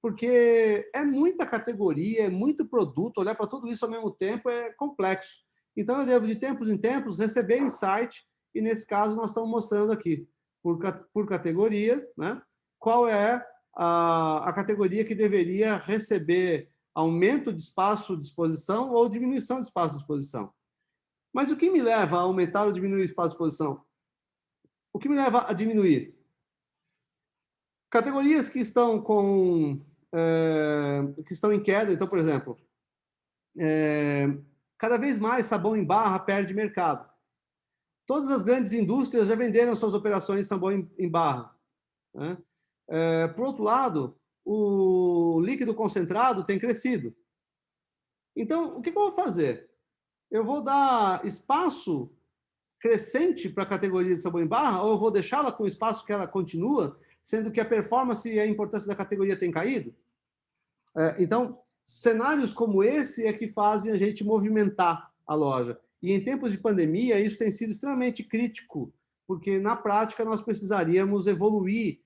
Porque é muita categoria, é muito produto, olhar para tudo isso ao mesmo tempo é complexo. Então, eu devo, de tempos em tempos, receber insight, e nesse caso nós estamos mostrando aqui, por categoria, né, qual é a categoria que deveria receber aumento de espaço de exposição ou diminuição de espaço de exposição. Mas o que me leva a aumentar ou diminuir o espaço de exposição? O que me leva a diminuir? Categorias que estão em queda. Então, por exemplo, cada vez mais sabão em barra perde mercado. Todas as grandes indústrias já venderam suas operações de sabão em barra, né? Por outro lado, o líquido concentrado tem crescido. Então, o que eu vou fazer? Eu vou dar espaço crescente para a categoria de sabão em barra, ou eu vou deixá-la com o espaço que ela continua, sendo que a performance e a importância da categoria tem caído? Então, cenários como esse é que fazem a gente movimentar a loja. E em tempos de pandemia, isso tem sido extremamente crítico, porque na prática nós precisaríamos evoluir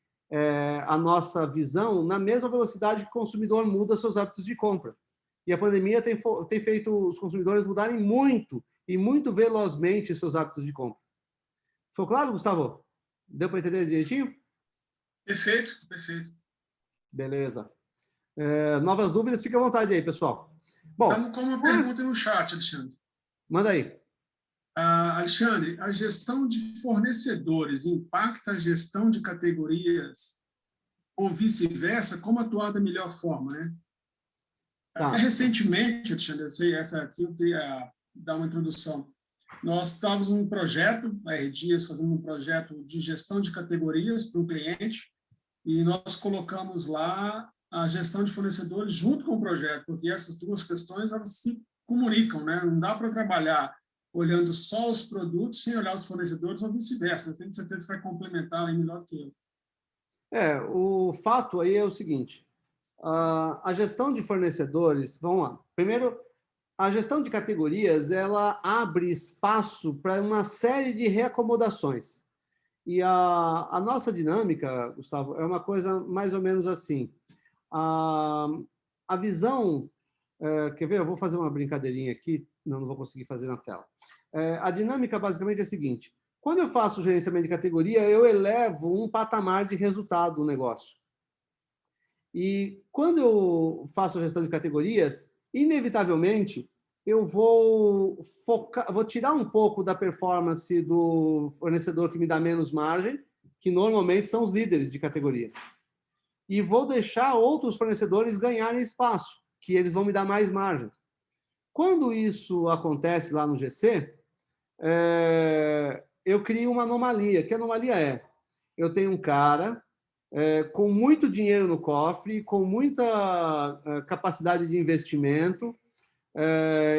a nossa visão na mesma velocidade que o consumidor muda seus hábitos de compra. E a pandemia tem feito os consumidores mudarem muito e muito velozmente seus hábitos de compra. Ficou claro, Gustavo? Deu para entender direitinho? Perfeito, perfeito. Beleza. Novas dúvidas, fique à vontade aí, pessoal. Bom, estamos com uma pergunta no chat, Alexandre. Manda aí. Alexandre, a gestão de fornecedores impacta a gestão de categorias ou vice-versa? Como atuar da melhor forma, né? Tá. Até recentemente, Alexandre, essa aqui eu queria dar uma introdução. Nós estávamos num projeto, a R Dias fazendo um projeto de gestão de categorias para um cliente, e nós colocamos lá a gestão de fornecedores junto com o projeto, porque essas duas questões elas se comunicam, né? Não dá para trabalhar olhando só os produtos sem olhar os fornecedores ou vice-versa. Tenho certeza que vai complementar aí melhor do que eu. O fato aí é o seguinte, a gestão de fornecedores, vamos lá. Primeiro, a gestão de categorias, ela abre espaço para uma série de reacomodações. E a nossa dinâmica, Gustavo, é uma coisa mais ou menos assim. A visão... quer ver? Eu vou fazer uma brincadeirinha aqui, não vou conseguir fazer na tela. A dinâmica, basicamente, é a seguinte. Quando eu faço o gerenciamento de categoria, eu elevo um patamar de resultado do negócio. E quando eu faço a gestão de categorias, inevitavelmente, eu vou tirar um pouco da performance do fornecedor que me dá menos margem, que normalmente são os líderes de categoria. E vou deixar outros fornecedores ganharem espaço, que eles vão me dar mais margem. Quando isso acontece lá no GC, eu crio uma anomalia. Que anomalia é? Eu tenho um cara com muito dinheiro no cofre, com muita capacidade de investimento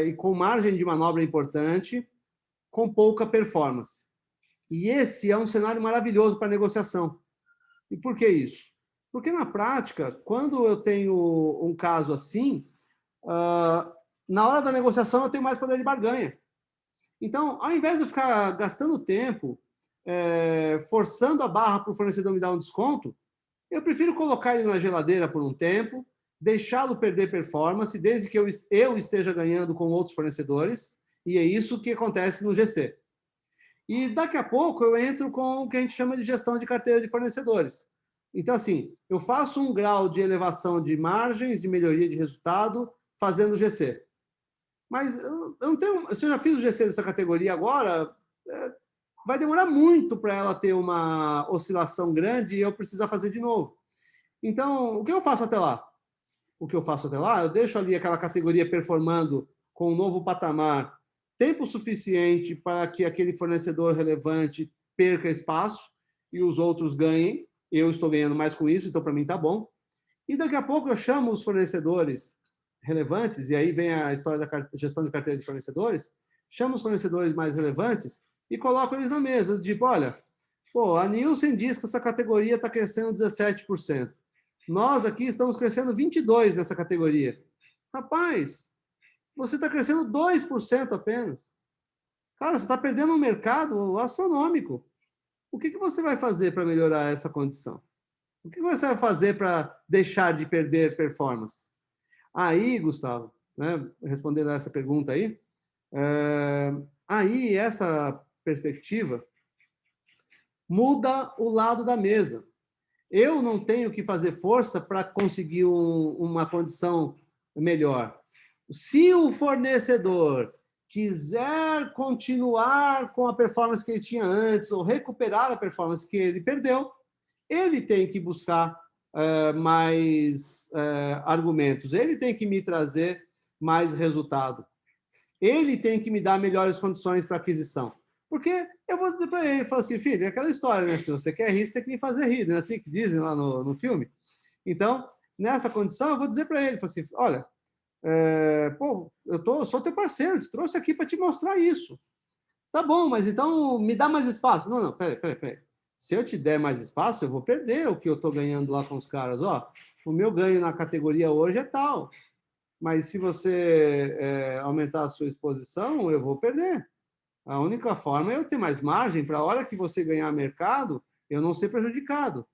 e com margem de manobra importante, com pouca performance. E esse é um cenário maravilhoso para negociação. E por que isso? Porque, na prática, quando eu tenho um caso assim, na hora da negociação eu tenho mais poder de barganha. Então, ao invés de eu ficar gastando tempo, forçando a barra para o fornecedor me dar um desconto, eu prefiro colocar ele na geladeira por um tempo, deixá-lo perder performance, desde que eu esteja ganhando com outros fornecedores, e é isso que acontece no GC. E daqui a pouco eu entro com o que a gente chama de gestão de carteira de fornecedores. Então, assim, eu faço um grau de elevação de margens, de melhoria de resultado, fazendo GC. Mas eu não tenho, se eu já fiz o GC dessa categoria agora, vai demorar muito para ela ter uma oscilação grande e eu precisar fazer de novo. Então, o que eu faço até lá? Eu deixo ali aquela categoria performando com um novo patamar, tempo suficiente para que aquele fornecedor relevante perca espaço e os outros ganhem. Eu estou ganhando mais com isso, então para mim está bom. E daqui a pouco eu chamo os fornecedores relevantes, e aí vem a história da gestão de carteira de fornecedores, chamo os fornecedores mais relevantes e coloco eles na mesa. Tipo, olha, a Nielsen diz que essa categoria está crescendo 17%. Nós aqui estamos crescendo 22% nessa categoria. Rapaz, você está crescendo 2% apenas. Cara, você está perdendo um mercado astronômico. O que você vai fazer para melhorar essa condição? O que você vai fazer para deixar de perder performance? Aí, Gustavo, né, respondendo a essa pergunta aí, aí essa perspectiva muda o lado da mesa. Eu não tenho que fazer força para conseguir uma condição melhor. Se o fornecedor quiser continuar com a performance que ele tinha antes ou recuperar a performance que ele perdeu, ele tem que buscar mais argumentos, ele tem que me trazer mais resultado, ele tem que me dar melhores condições para aquisição. Porque eu vou dizer para ele, falo assim, filho, é aquela história, né? Se você quer rir, você tem que me fazer rir, não é assim que dizem lá no filme? Então, nessa condição, eu vou dizer para ele, falo assim, olha, pô, sou teu parceiro, te trouxe aqui para te mostrar isso. Tá bom, mas então me dá mais espaço. Não, peraí. Se eu te der mais espaço, eu vou perder o que eu estou ganhando lá com os caras. Ó, o meu ganho na categoria hoje é tal, mas se você aumentar a sua exposição, eu vou perder. A única forma é eu ter mais margem para a hora que você ganhar mercado, eu não ser prejudicado.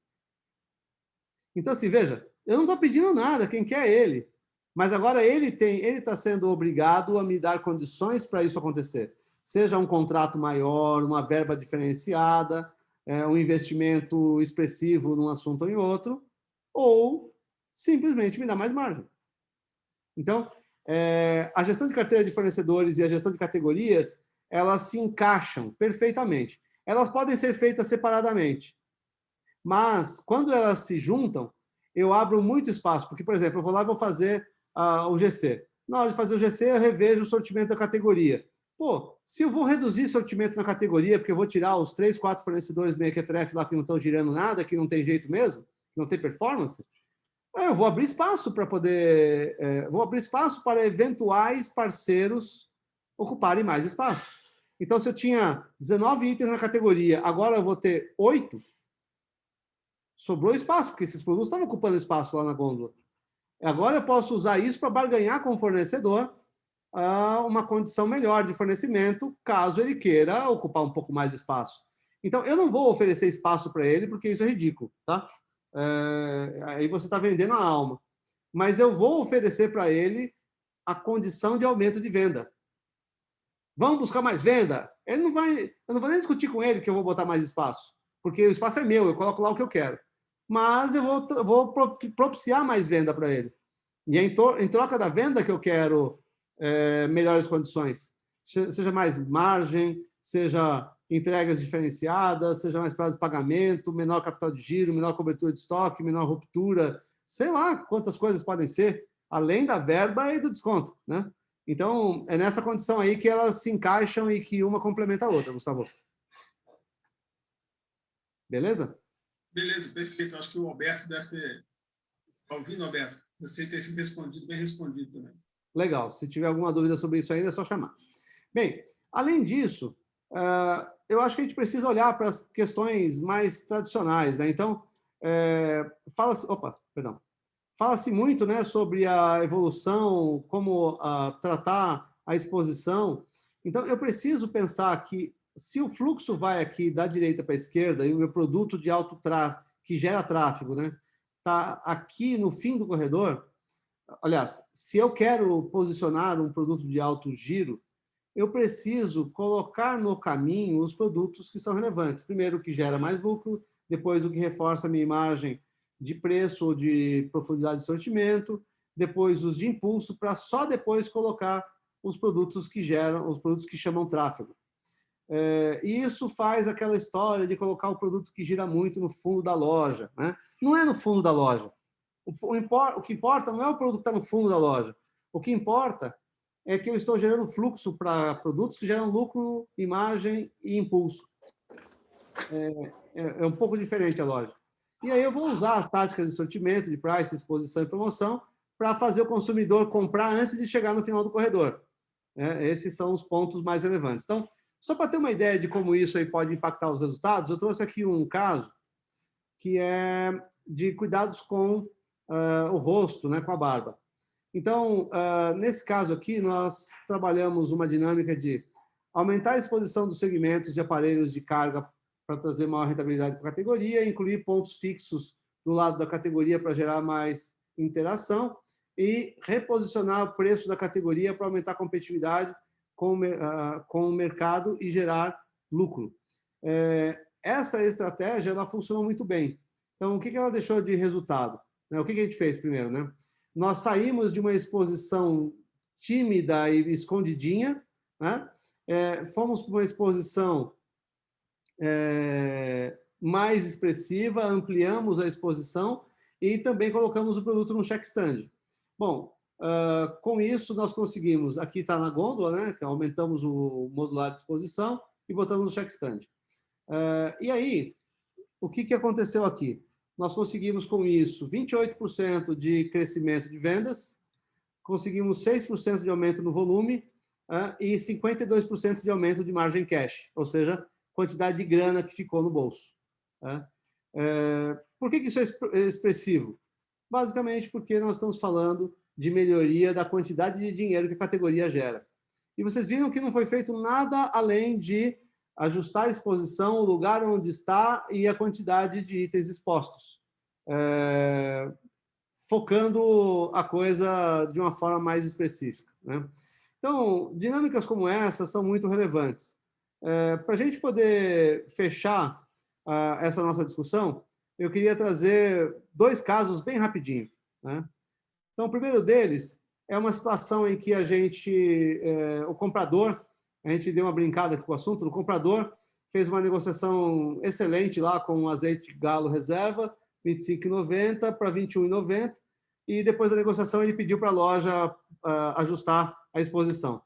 Então, assim, veja, eu não estou pedindo nada, quem quer é ele. Mas agora ele está sendo obrigado a me dar condições para isso acontecer. Seja um contrato maior, uma verba diferenciada, um investimento expressivo num assunto ou em outro, ou simplesmente me dar mais margem. Então, a gestão de carteira de fornecedores e a gestão de categorias, elas se encaixam perfeitamente. Elas podem ser feitas separadamente, mas quando elas se juntam, eu abro muito espaço, porque, por exemplo, eu vou lá e vou fazer o GC. Na hora de fazer o GC, eu revejo o sortimento da categoria. Pô, se eu vou reduzir sortimento na categoria, porque eu vou tirar os 3, 4 fornecedores mequetrefe lá que não estão girando nada, que não tem jeito mesmo, que não tem performance, eu vou abrir espaço para poder... vou abrir espaço para eventuais parceiros ocuparem mais espaço. Então, se eu tinha 19 itens na categoria, agora eu vou ter 8, sobrou espaço, porque esses produtos estavam ocupando espaço lá na gôndola. Agora eu posso usar isso para barganhar com o fornecedor uma condição melhor de fornecimento, caso ele queira ocupar um pouco mais de espaço. Então, eu não vou oferecer espaço para ele, porque isso é ridículo, tá? Aí você está vendendo a alma. Mas eu vou oferecer para ele a condição de aumento de venda. Vamos buscar mais venda? Eu não vou nem discutir com ele que eu vou botar mais espaço, porque o espaço é meu, eu coloco lá o que eu quero. Mas eu vou propiciar mais venda para ele. E é em troca da venda que eu quero melhores condições. Seja mais margem, seja entregas diferenciadas, seja mais prazo de pagamento, menor capital de giro, menor cobertura de estoque, menor ruptura, sei lá quantas coisas podem ser, além da verba e do desconto, né? Então, é nessa condição aí que elas se encaixam e que uma complementa a outra, Gustavo. Beleza? Beleza, perfeito. Acho que o Alberto deve ter... Está ouvindo, Alberto? Você ter sido respondido, bem respondido também. Legal. Se tiver alguma dúvida sobre isso ainda, é só chamar. Bem, além disso, eu acho que a gente precisa olhar para as questões mais tradicionais, né? Então, fala-se muito, né, sobre a evolução, como tratar a exposição. Então, eu preciso pensar que se o fluxo vai aqui da direita para a esquerda e o meu produto de alto tráfego, que gera tráfego, né, está aqui no fim do corredor, aliás, se eu quero posicionar um produto de alto giro, eu preciso colocar no caminho os produtos que são relevantes. Primeiro, o que gera mais lucro, depois o que reforça a minha imagem de preço ou de profundidade de sortimento, depois os de impulso, para só depois colocar os produtos que chamam tráfego. E isso faz aquela história de colocar o produto que gira muito no fundo da loja, né? Não é no fundo da loja. O que importa não é o produto que está no fundo da loja. O que importa é que eu estou gerando fluxo para produtos que geram lucro, imagem e impulso. É um pouco diferente a loja. E aí eu vou usar as táticas de sortimento, de price, exposição e promoção para fazer o consumidor comprar antes de chegar no final do corredor. Esses são os pontos mais relevantes. Então, só para ter uma ideia de como isso aí pode impactar os resultados, eu trouxe aqui um caso que é de cuidados com o rosto, né, com a barba. Então, nesse caso aqui, nós trabalhamos uma dinâmica de aumentar a exposição dos segmentos de aparelhos de carga para trazer maior rentabilidade para a categoria, incluir pontos fixos do lado da categoria para gerar mais interação e reposicionar o preço da categoria para aumentar a competitividade com o mercado e gerar lucro. Essa estratégia ela funcionou muito bem. Então, o que ela deixou de resultado? O que a gente fez primeiro, né? Nós saímos de uma exposição tímida e escondidinha né? Fomos para uma exposição mais expressiva, ampliamos a exposição e também colocamos o produto no check stand. Bom, com isso nós conseguimos, aqui está na gôndola, né, que aumentamos o modular de exposição e botamos no check stand. E aí, o que aconteceu aqui? Nós conseguimos com isso 28% de crescimento de vendas, conseguimos 6% de aumento no volume e 52% de aumento de margem cash, ou seja, quantidade de grana que ficou no bolso. Por que isso é expressivo? Basicamente porque nós estamos falando de melhoria da quantidade de dinheiro que a categoria gera. E vocês viram que não foi feito nada além de ajustar a exposição, o lugar onde está e a quantidade de itens expostos, focando a coisa de uma forma mais específica, né? Então, dinâmicas como essa são muito relevantes. Para a gente poder fechar essa nossa discussão, eu queria trazer 2 casos bem rapidinho, né? Então, o primeiro deles é uma situação em que o comprador, a gente deu uma brincada aqui com o assunto, o comprador fez uma negociação excelente lá com o azeite Galo Reserva, R$ 25,90 para R$ 21,90, e depois da negociação ele pediu para a loja ajustar a exposição.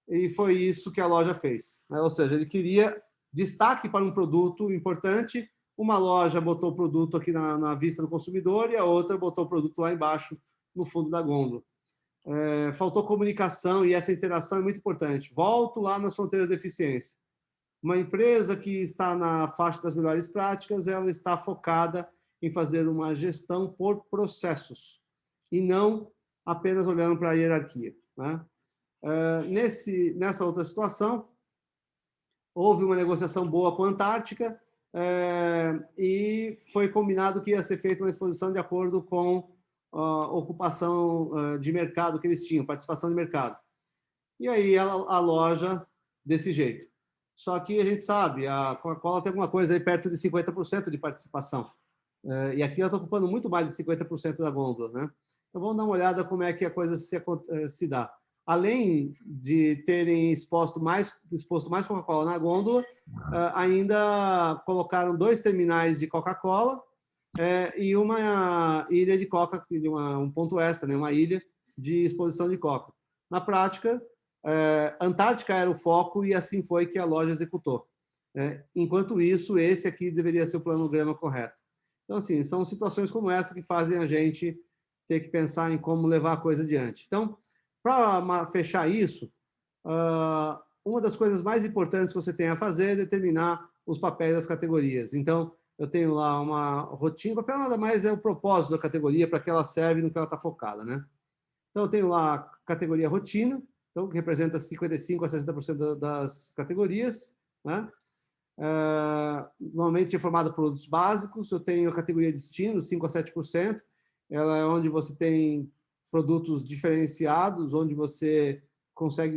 E foi isso que a loja fez, né? Ou seja, ele queria destaque para um produto importante, uma loja botou o produto aqui na vista do consumidor e a outra botou o produto lá embaixo, no fundo da gôndola. Faltou comunicação e essa interação é muito importante. Volto lá nas fronteiras da eficiência. Uma empresa que está na faixa das melhores práticas, ela está focada em fazer uma gestão por processos e não apenas olhando para a hierarquia, né? Nessa outra situação, houve uma negociação boa com a Antártica e foi combinado que ia ser feita uma exposição de acordo com a ocupação de mercado que eles tinham, participação de mercado. E aí a loja desse jeito. Só que a gente sabe, a Coca-Cola tem alguma coisa aí perto de 50% de participação. E aqui ela está ocupando muito mais de 50% da gôndola, né? Então vamos dar uma olhada como é que a coisa se dá. Além de terem exposto mais Coca-Cola na gôndola, ainda colocaram 2 terminais de Coca-Cola e uma ilha de Coca, um ponto extra, né? Uma ilha de exposição de Coca. Na prática, Antártica era o foco e assim foi que a loja executou. Enquanto isso, esse aqui deveria ser o planograma correto. Então, assim, são situações como essa que fazem a gente ter que pensar em como levar a coisa adiante. Então, para fechar isso, uma das coisas mais importantes que você tem a fazer é determinar os papéis das categorias. Então, eu tenho lá uma rotina, o papel nada mais é o propósito da categoria, para que ela serve no que ela está focada, né? Então, eu tenho lá a categoria rotina, então, que representa 55% a 60% das categorias, né? Normalmente é formada por produtos básicos. Eu tenho a categoria destino, 5% a 7%, ela é onde você tem produtos diferenciados, onde você consegue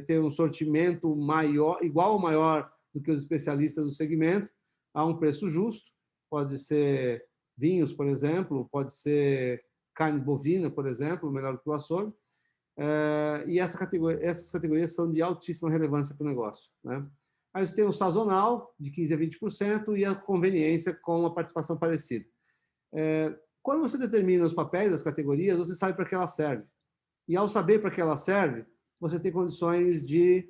ter um sortimento maior, igual ou maior do que os especialistas do segmento, a um preço justo. Pode ser vinhos, por exemplo, pode ser carne bovina, por exemplo, melhor que o açougue. E essas categorias são de altíssima relevância para o negócio, né? Aí você tem o sazonal, de 15% a 20%, e a conveniência com uma participação parecida. Quando você determina os papéis das categorias, você sabe para que ela serve. E ao saber para que ela serve, você tem condições de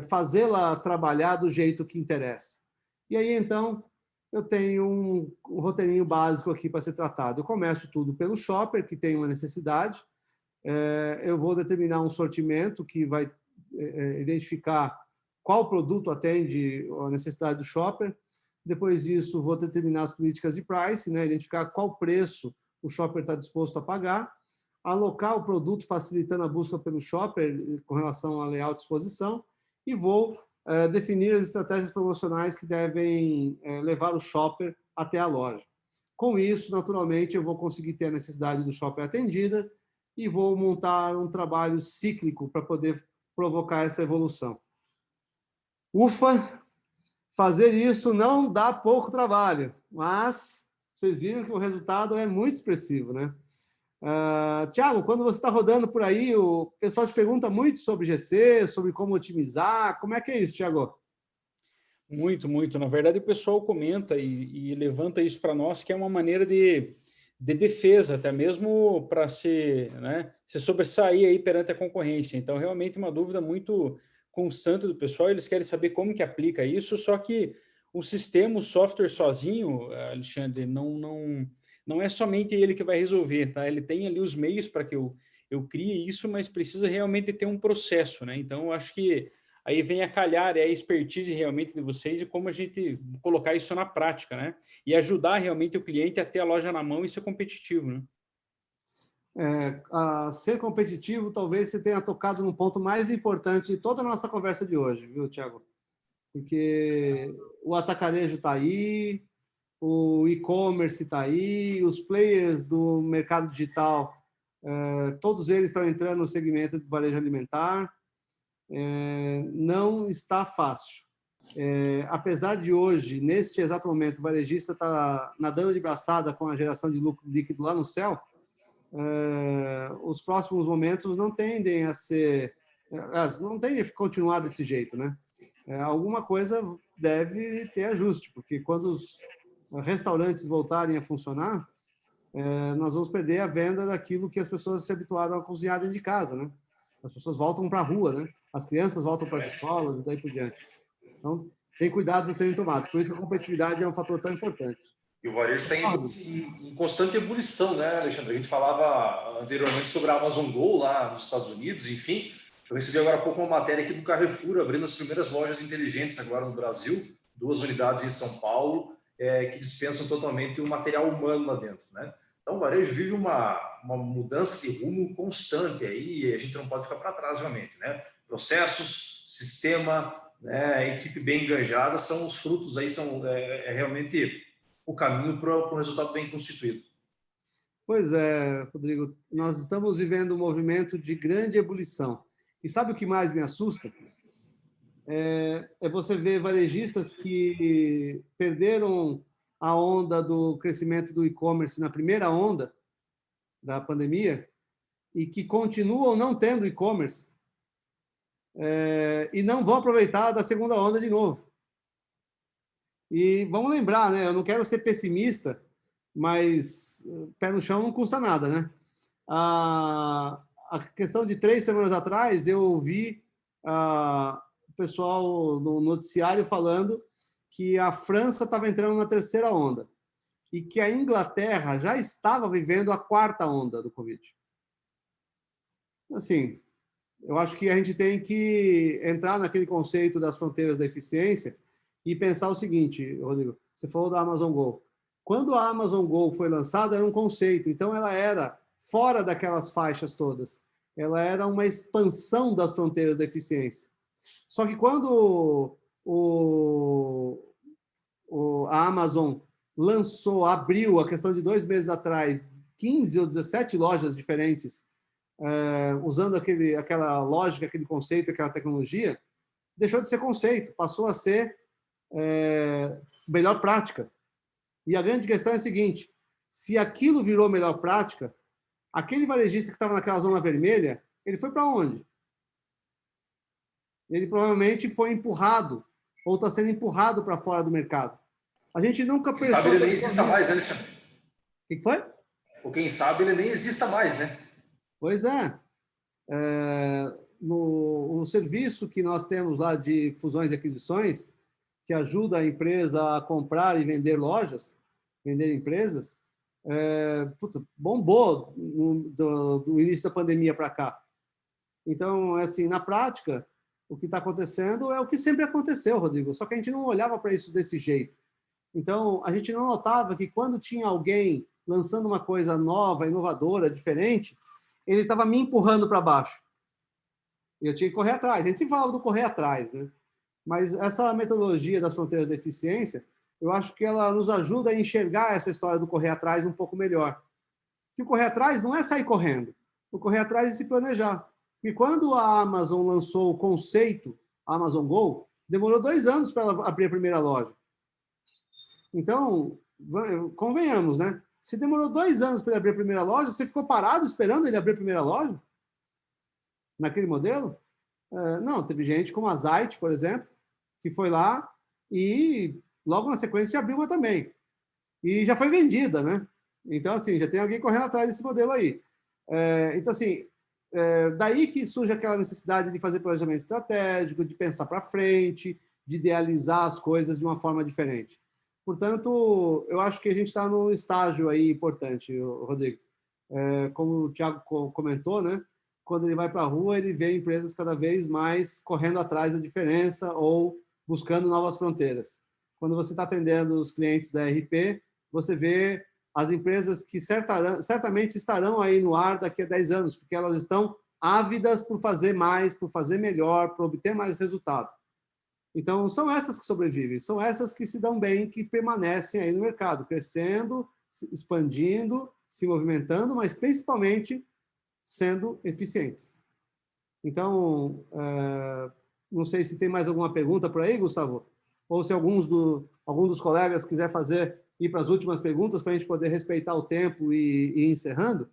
fazê-la trabalhar do jeito que interessa. E aí, então, eu tenho um roteirinho básico aqui para ser tratado. Eu começo tudo pelo shopper, que tem uma necessidade. Eu vou determinar um sortimento que vai identificar qual produto atende a necessidade do shopper. Depois disso, vou determinar as políticas de price, né? Identificar qual preço o shopper está disposto a pagar, alocar o produto facilitando a busca pelo shopper com relação a layout e exposição, e vou definir as estratégias promocionais que devem levar o shopper até a loja. Com isso, naturalmente, eu vou conseguir ter a necessidade do shopper atendida e vou montar um trabalho cíclico para poder provocar essa evolução. Ufa! Fazer isso não dá pouco trabalho, mas vocês viram que o resultado é muito expressivo, né? Tiago, quando você está rodando por aí, o pessoal te pergunta muito sobre GC, sobre como otimizar. Como é que é isso, Tiago? Muito, muito. Na verdade, o pessoal comenta e levanta isso para nós, que é uma maneira de defesa, até mesmo para se sobressair aí perante a concorrência. Então, realmente, uma dúvida muito constante do pessoal. Eles querem saber como que aplica isso, só que o sistema, o software sozinho, Alexandre, não é somente ele que vai resolver, tá? Ele tem ali os meios para que eu crie isso, mas precisa realmente ter um processo, né? Então, eu acho que aí vem a calhar, é a expertise realmente de vocês e como a gente colocar isso na prática, né? E ajudar realmente o cliente a ter a loja na mão e ser competitivo, né? Ser competitivo, talvez você tenha tocado no ponto mais importante de toda a nossa conversa de hoje, viu, Tiago? Porque o atacarejo está aí, o e-commerce está aí, os players do mercado digital, todos eles estão entrando no segmento de varejo alimentar. Não está fácil. Apesar de hoje, neste exato momento, o varejista está nadando de braçada com a geração de lucro líquido lá no céu, os próximos momentos não tendem a ser, não tendem a continuar desse jeito, né? Alguma coisa deve ter ajuste, porque quando os restaurantes voltarem a funcionar, nós vamos perder a venda daquilo que as pessoas se habituaram a cozinhar dentro de casa, né? As pessoas voltam para a rua, né? As crianças voltam para as escolas e daí por diante. Então, tem cuidados a serem tomados. Por isso que a competitividade é um fator tão importante. E o varejo está em constante ebulição, né, Alexandre? A gente falava anteriormente sobre a Amazon Go lá nos Estados Unidos, enfim. Eu recebi agora há pouco uma matéria aqui do Carrefour, abrindo as primeiras lojas inteligentes agora no Brasil, 2 unidades em São Paulo, que dispensam totalmente o material humano lá dentro, né? Então, o varejo vive uma mudança de rumo constante aí, e a gente não pode ficar para trás, realmente, né? Processos, sistema, né, equipe bem enganjada são os frutos aí, são realmente o caminho para um resultado bem constituído. Pois é, Rodrigo, nós estamos vivendo um movimento de grande ebulição. E sabe o que mais me assusta? É você ver varejistas que perderam a onda do crescimento do e-commerce na primeira onda da pandemia e que continuam não tendo e-commerce e não vão aproveitar da segunda onda de novo. E vamos lembrar, né? Eu não quero ser pessimista, mas pé no chão não custa nada, né? A questão de 3 semanas atrás, eu ouvi o pessoal no noticiário falando que a França estava entrando na terceira onda e que a Inglaterra já estava vivendo a 4ª onda do Covid. Assim, eu acho que a gente tem que entrar naquele conceito das fronteiras da eficiência e pensar o seguinte, Rodrigo, você falou da Amazon Go. Quando a Amazon Go foi lançada, era um conceito, então ela era fora daquelas faixas todas. Ela era uma expansão das fronteiras da eficiência. Só que quando a Amazon abriu, a questão de 2 meses atrás, 15 ou 17 lojas diferentes, usando aquela lógica, aquele conceito, aquela tecnologia, deixou de ser conceito, passou a ser melhor prática. E a grande questão é a seguinte, se aquilo virou melhor prática, aquele varejista que estava naquela zona vermelha, ele foi para onde? Ele provavelmente foi empurrado, ou está sendo empurrado para fora do mercado. A gente nunca prestou... Quem sabe ele nem exista mais, né, Alexandre? O que foi? Ou quem sabe ele nem exista mais, né? Pois é. No serviço que nós temos lá de fusões e aquisições, que ajuda a empresa a comprar e vender lojas, vender empresas, bombou do início da pandemia para cá. Então, assim, na prática, o que está acontecendo é o que sempre aconteceu, Rodrigo, só que a gente não olhava para isso desse jeito. Então, a gente não notava que quando tinha alguém lançando uma coisa nova, inovadora, diferente, ele estava me empurrando para baixo. E eu tinha que correr atrás. A gente sempre falava do correr atrás, né? Mas essa metodologia das fronteiras da eficiência, eu acho que ela nos ajuda a enxergar essa história do correr atrás um pouco melhor. Que o correr atrás não é sair correndo. O correr atrás é se planejar. E quando a Amazon lançou o conceito Amazon Go, demorou 2 anos para ela abrir a primeira loja. Então, convenhamos, né? Se demorou 2 anos para ele abrir a primeira loja, você ficou parado esperando ele abrir a primeira loja? Naquele modelo? Não, teve gente como a Zait, por exemplo, que foi lá e logo na sequência já abriu uma também. E já foi vendida, né? Então, assim, já tem alguém correndo atrás desse modelo aí. Então, assim, daí que surge aquela necessidade de fazer planejamento estratégico, de pensar para frente, de idealizar as coisas de uma forma diferente. Portanto, eu acho que a gente está num estágio aí importante, Rodrigo. Como o Thiago comentou, né? Quando ele vai para a rua, ele vê empresas cada vez mais correndo atrás da diferença ou buscando novas fronteiras. Quando você está atendendo os clientes da RP, você vê as empresas que certamente estarão aí no ar daqui a 10 anos, porque elas estão ávidas por fazer mais, por fazer melhor, por obter mais resultado. Então, são essas que sobrevivem, são essas que se dão bem, que permanecem aí no mercado, crescendo, expandindo, se movimentando, mas principalmente sendo eficientes. Então, não sei se tem mais alguma pergunta por aí, Gustavo, ou se algum dos colegas quiser ir para as últimas perguntas para a gente poder respeitar o tempo e ir encerrando,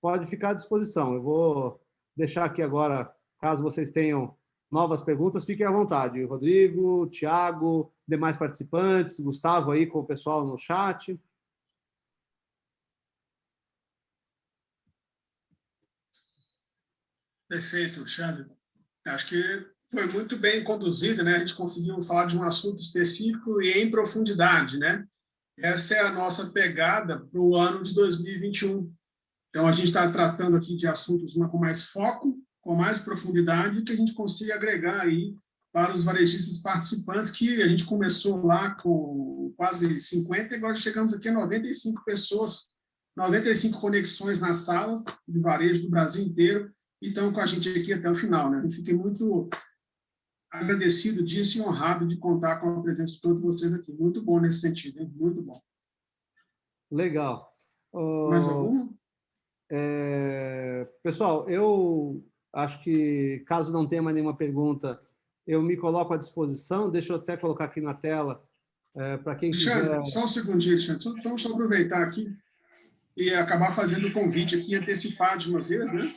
pode ficar à disposição. Eu vou deixar aqui agora, caso vocês tenham novas perguntas, fiquem à vontade. Rodrigo, Thiago, demais participantes, Gustavo aí com o pessoal no chat. Perfeito, Alexandre. Acho que foi muito bem conduzido, né? A gente conseguiu falar de um assunto específico e em profundidade, né? Essa é a nossa pegada para o ano de 2021. Então, a gente está tratando aqui de assuntos com mais foco, com mais profundidade, que a gente consiga agregar aí para os varejistas participantes, que a gente começou lá com quase 50, e agora chegamos aqui a 95 pessoas, 95 conexões nas salas de varejo do Brasil inteiro, e estão com a gente aqui até o final, né? Eu fiquei muito agradecido disso e honrado de contar com a presença de todos vocês aqui. Muito bom nesse sentido, hein? Muito bom. Legal. Mais algum? Pessoal, eu acho que, caso não tenha mais nenhuma pergunta, eu me coloco à disposição. Deixa eu até colocar aqui na tela, para quem quiser... Só um segundinho, Alexandre. Então, só aproveitar aqui e acabar fazendo o convite aqui, antecipar de uma vez, né?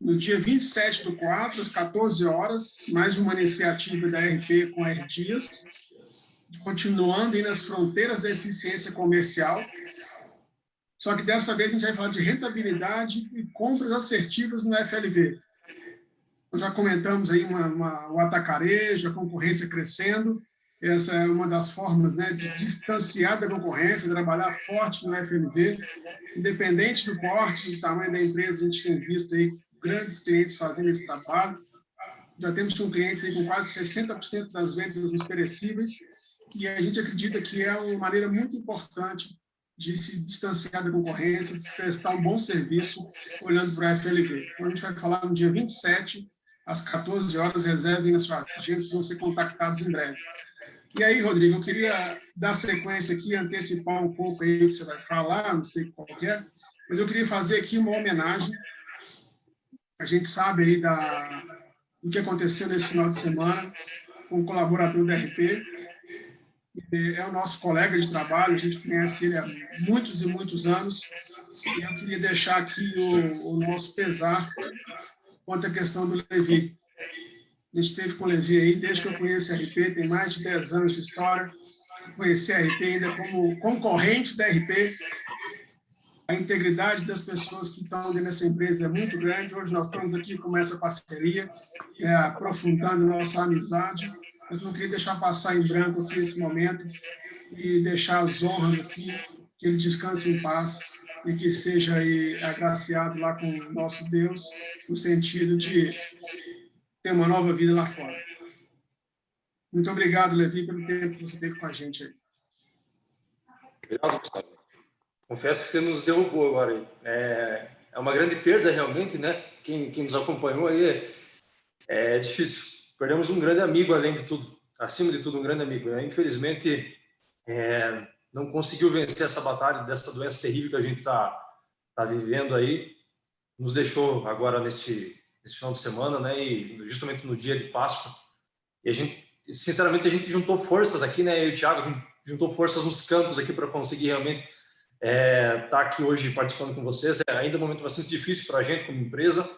No dia 27/4, às 14 horas, mais uma iniciativa da RP com R Dias, continuando aí nas fronteiras da eficiência comercial. Só que dessa vez a gente vai falar de rentabilidade e compras assertivas no FLV. Nós já comentamos aí o atacarejo, a concorrência crescendo. Essa é uma das formas, né, de distanciar da concorrência, trabalhar forte no FLV. Independente do porte, do tamanho da empresa, a gente tem visto aí grandes clientes fazendo esse trabalho. Já temos com clientes aí com quase 60% das vendas nos perecíveis, e a gente acredita que é uma maneira muito importante de se distanciar da concorrência, de prestar um bom serviço olhando para o FLV. Então, a gente vai falar no dia 27, às 14 horas, reservem na sua agenda, vão ser contactados em breve. E aí, Rodrigo, eu queria dar sequência aqui, antecipar um pouco aí o que você vai falar, não sei qual que é, mas eu queria fazer aqui uma homenagem. A gente sabe aí do que aconteceu nesse final de semana com um colaborador da RP. É o nosso colega de trabalho, a gente conhece ele há muitos e muitos anos. E eu queria deixar aqui o nosso pesar quanto à questão do Levi. A gente esteve com o Levi aí, desde que eu conheço a RP, tem mais de 10 anos de história. Eu conheci a RP ainda como concorrente da RP. A integridade das pessoas que estão dentro dessa empresa é muito grande. Hoje nós estamos aqui com essa parceria, aprofundando nossa amizade. Mas não queria deixar passar em branco aqui esse momento e deixar as honras aqui, que ele descanse em paz e que seja aí agraciado lá com o nosso Deus, no sentido de ter uma nova vida lá fora. Muito obrigado, Levi, pelo tempo que você teve com a gente aí. Obrigado, Gustavo. Confesso que você nos derrubou agora. É uma grande perda, realmente, né? Quem nos acompanhou aí é difícil. Perdemos um grande amigo, além de tudo. Acima de tudo, um grande amigo. Infelizmente, não conseguiu vencer essa batalha dessa doença terrível que a gente está vivendo aí. Nos deixou agora nesse final de semana, né? E justamente no dia de Páscoa. E a gente, sinceramente, a gente juntou forças aqui, né? Eu e o Thiago, a gente juntou forças nos cantos aqui para conseguir realmente estar aqui hoje participando com vocês. É ainda um momento bastante difícil para a gente como empresa.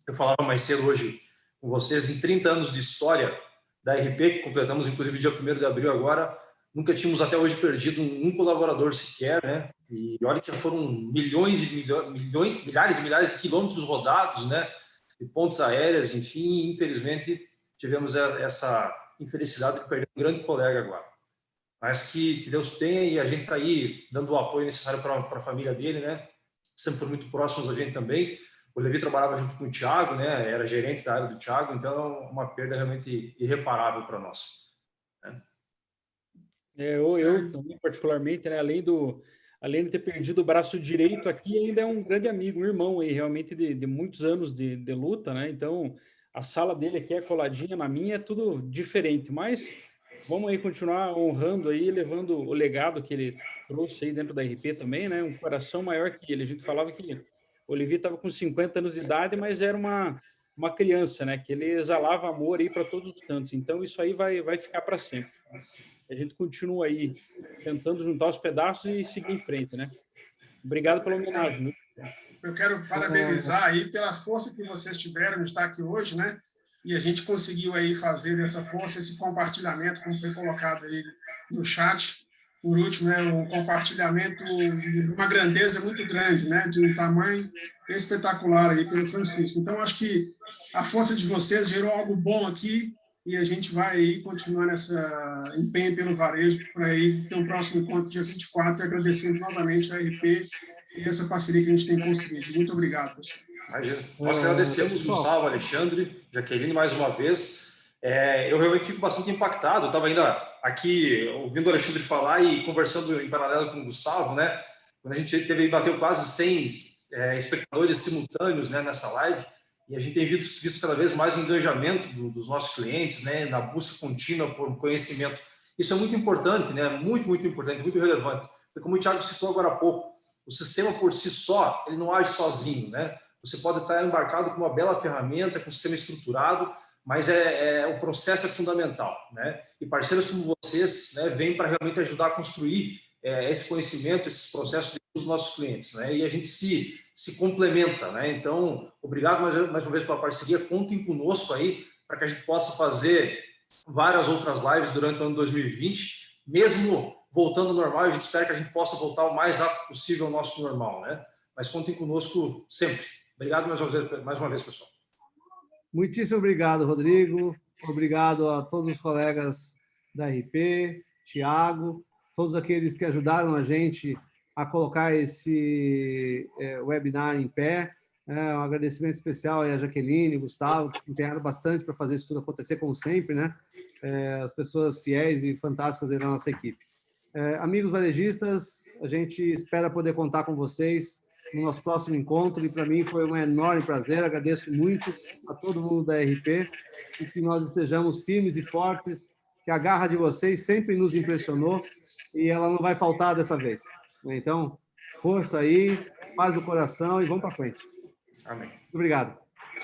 Eu falava mais cedo hoje com vocês, em 30 anos de história da RP, que completamos inclusive dia 1º de abril agora, nunca tínhamos até hoje perdido um colaborador sequer, né? E olha que já foram milhares e milhares de quilômetros rodados, né? De pontes aéreas, enfim, infelizmente tivemos essa infelicidade de perder um grande colega agora. Mas que Deus tenha, e a gente está aí dando o apoio necessário para a família dele, né? Sempre foram muito próximos a gente também. O Levi trabalhava junto com o Thiago, né? Era gerente da área do Thiago, então é uma perda realmente irreparável para nós. Né? Eu também, particularmente, né, além de ter perdido o braço direito aqui, ainda é um grande amigo, um irmão aí, realmente de muitos anos de luta, né? Então, a sala dele aqui é coladinha na minha, é tudo diferente, mas vamos aí continuar honrando aí, levando o legado que ele trouxe aí dentro da RP também, né? Um coração maior que ele. A gente falava que o Olivier estava com 50 anos de idade, mas era uma criança, né? Que ele exalava amor aí para todos os cantos. Então, isso aí vai ficar para sempre. A gente continua aí tentando juntar os pedaços e seguir em frente, né? Obrigado pela homenagem. Viu? Eu quero parabenizar aí pela força que vocês tiveram de estar aqui hoje, né? E a gente conseguiu aí fazer dessa força esse compartilhamento, como foi colocado aí no chat. Por último, né, um compartilhamento de uma grandeza muito grande, né, de um tamanho espetacular aí pelo Francisco. Então, acho que a força de vocês gerou algo bom aqui e a gente vai aí continuar nessa empenho pelo varejo para aí ter um próximo encontro dia 24 e agradecendo novamente a RP e essa parceria que a gente tem construído. Muito obrigado, pessoal. Posso agradecer a Gustavo, Alexandre, Jaqueline, mais uma vez. Eu realmente fico bastante impactado. Eu estava ainda aqui ouvindo o Alexandre falar e conversando em paralelo com o Gustavo, né? Quando a gente bateu quase 100 espectadores simultâneos, né, nessa live, e a gente tem visto cada vez mais o engajamento dos nossos clientes, né, na busca contínua por conhecimento. Isso é muito importante, né? Muito, muito importante, muito relevante. Porque, como o Thiago citou agora há pouco, o sistema por si só, ele não age sozinho, né? Você pode estar embarcado com uma bela ferramenta, com um sistema estruturado, mas o processo é fundamental, né? E parceiros como vocês, né, vêm para realmente ajudar a construir esse conhecimento, esses processos dos nossos clientes, né? E a gente se complementa, né? Então, obrigado mais uma vez pela parceria. Contem conosco aí para que a gente possa fazer várias outras lives durante o ano 2020, mesmo voltando ao normal. A gente espera que a gente possa voltar o mais rápido possível ao nosso normal, né? Mas contem conosco sempre. Obrigado mais uma vez, pessoal. Muitíssimo obrigado, Rodrigo. Obrigado a todos os colegas da RP, Thiago, todos aqueles que ajudaram a gente a colocar esse webinar em pé. Um agradecimento especial a Jaqueline, Gustavo, que se empenharam bastante para fazer isso tudo acontecer, como sempre, né? As pessoas fiéis e fantásticas da nossa equipe. Amigos varejistas, a gente espera poder contar com vocês no nosso próximo encontro, e para mim foi um enorme prazer. Agradeço muito a todo mundo da RP e que nós estejamos firmes e fortes, que a garra de vocês sempre nos impressionou e ela não vai faltar dessa vez. Então, força aí, paz no coração e vamos para frente. Amém. Muito obrigado.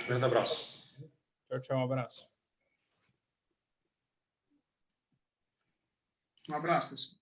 Um grande abraço. Tchau, tchau, um abraço. Um abraço, pessoal.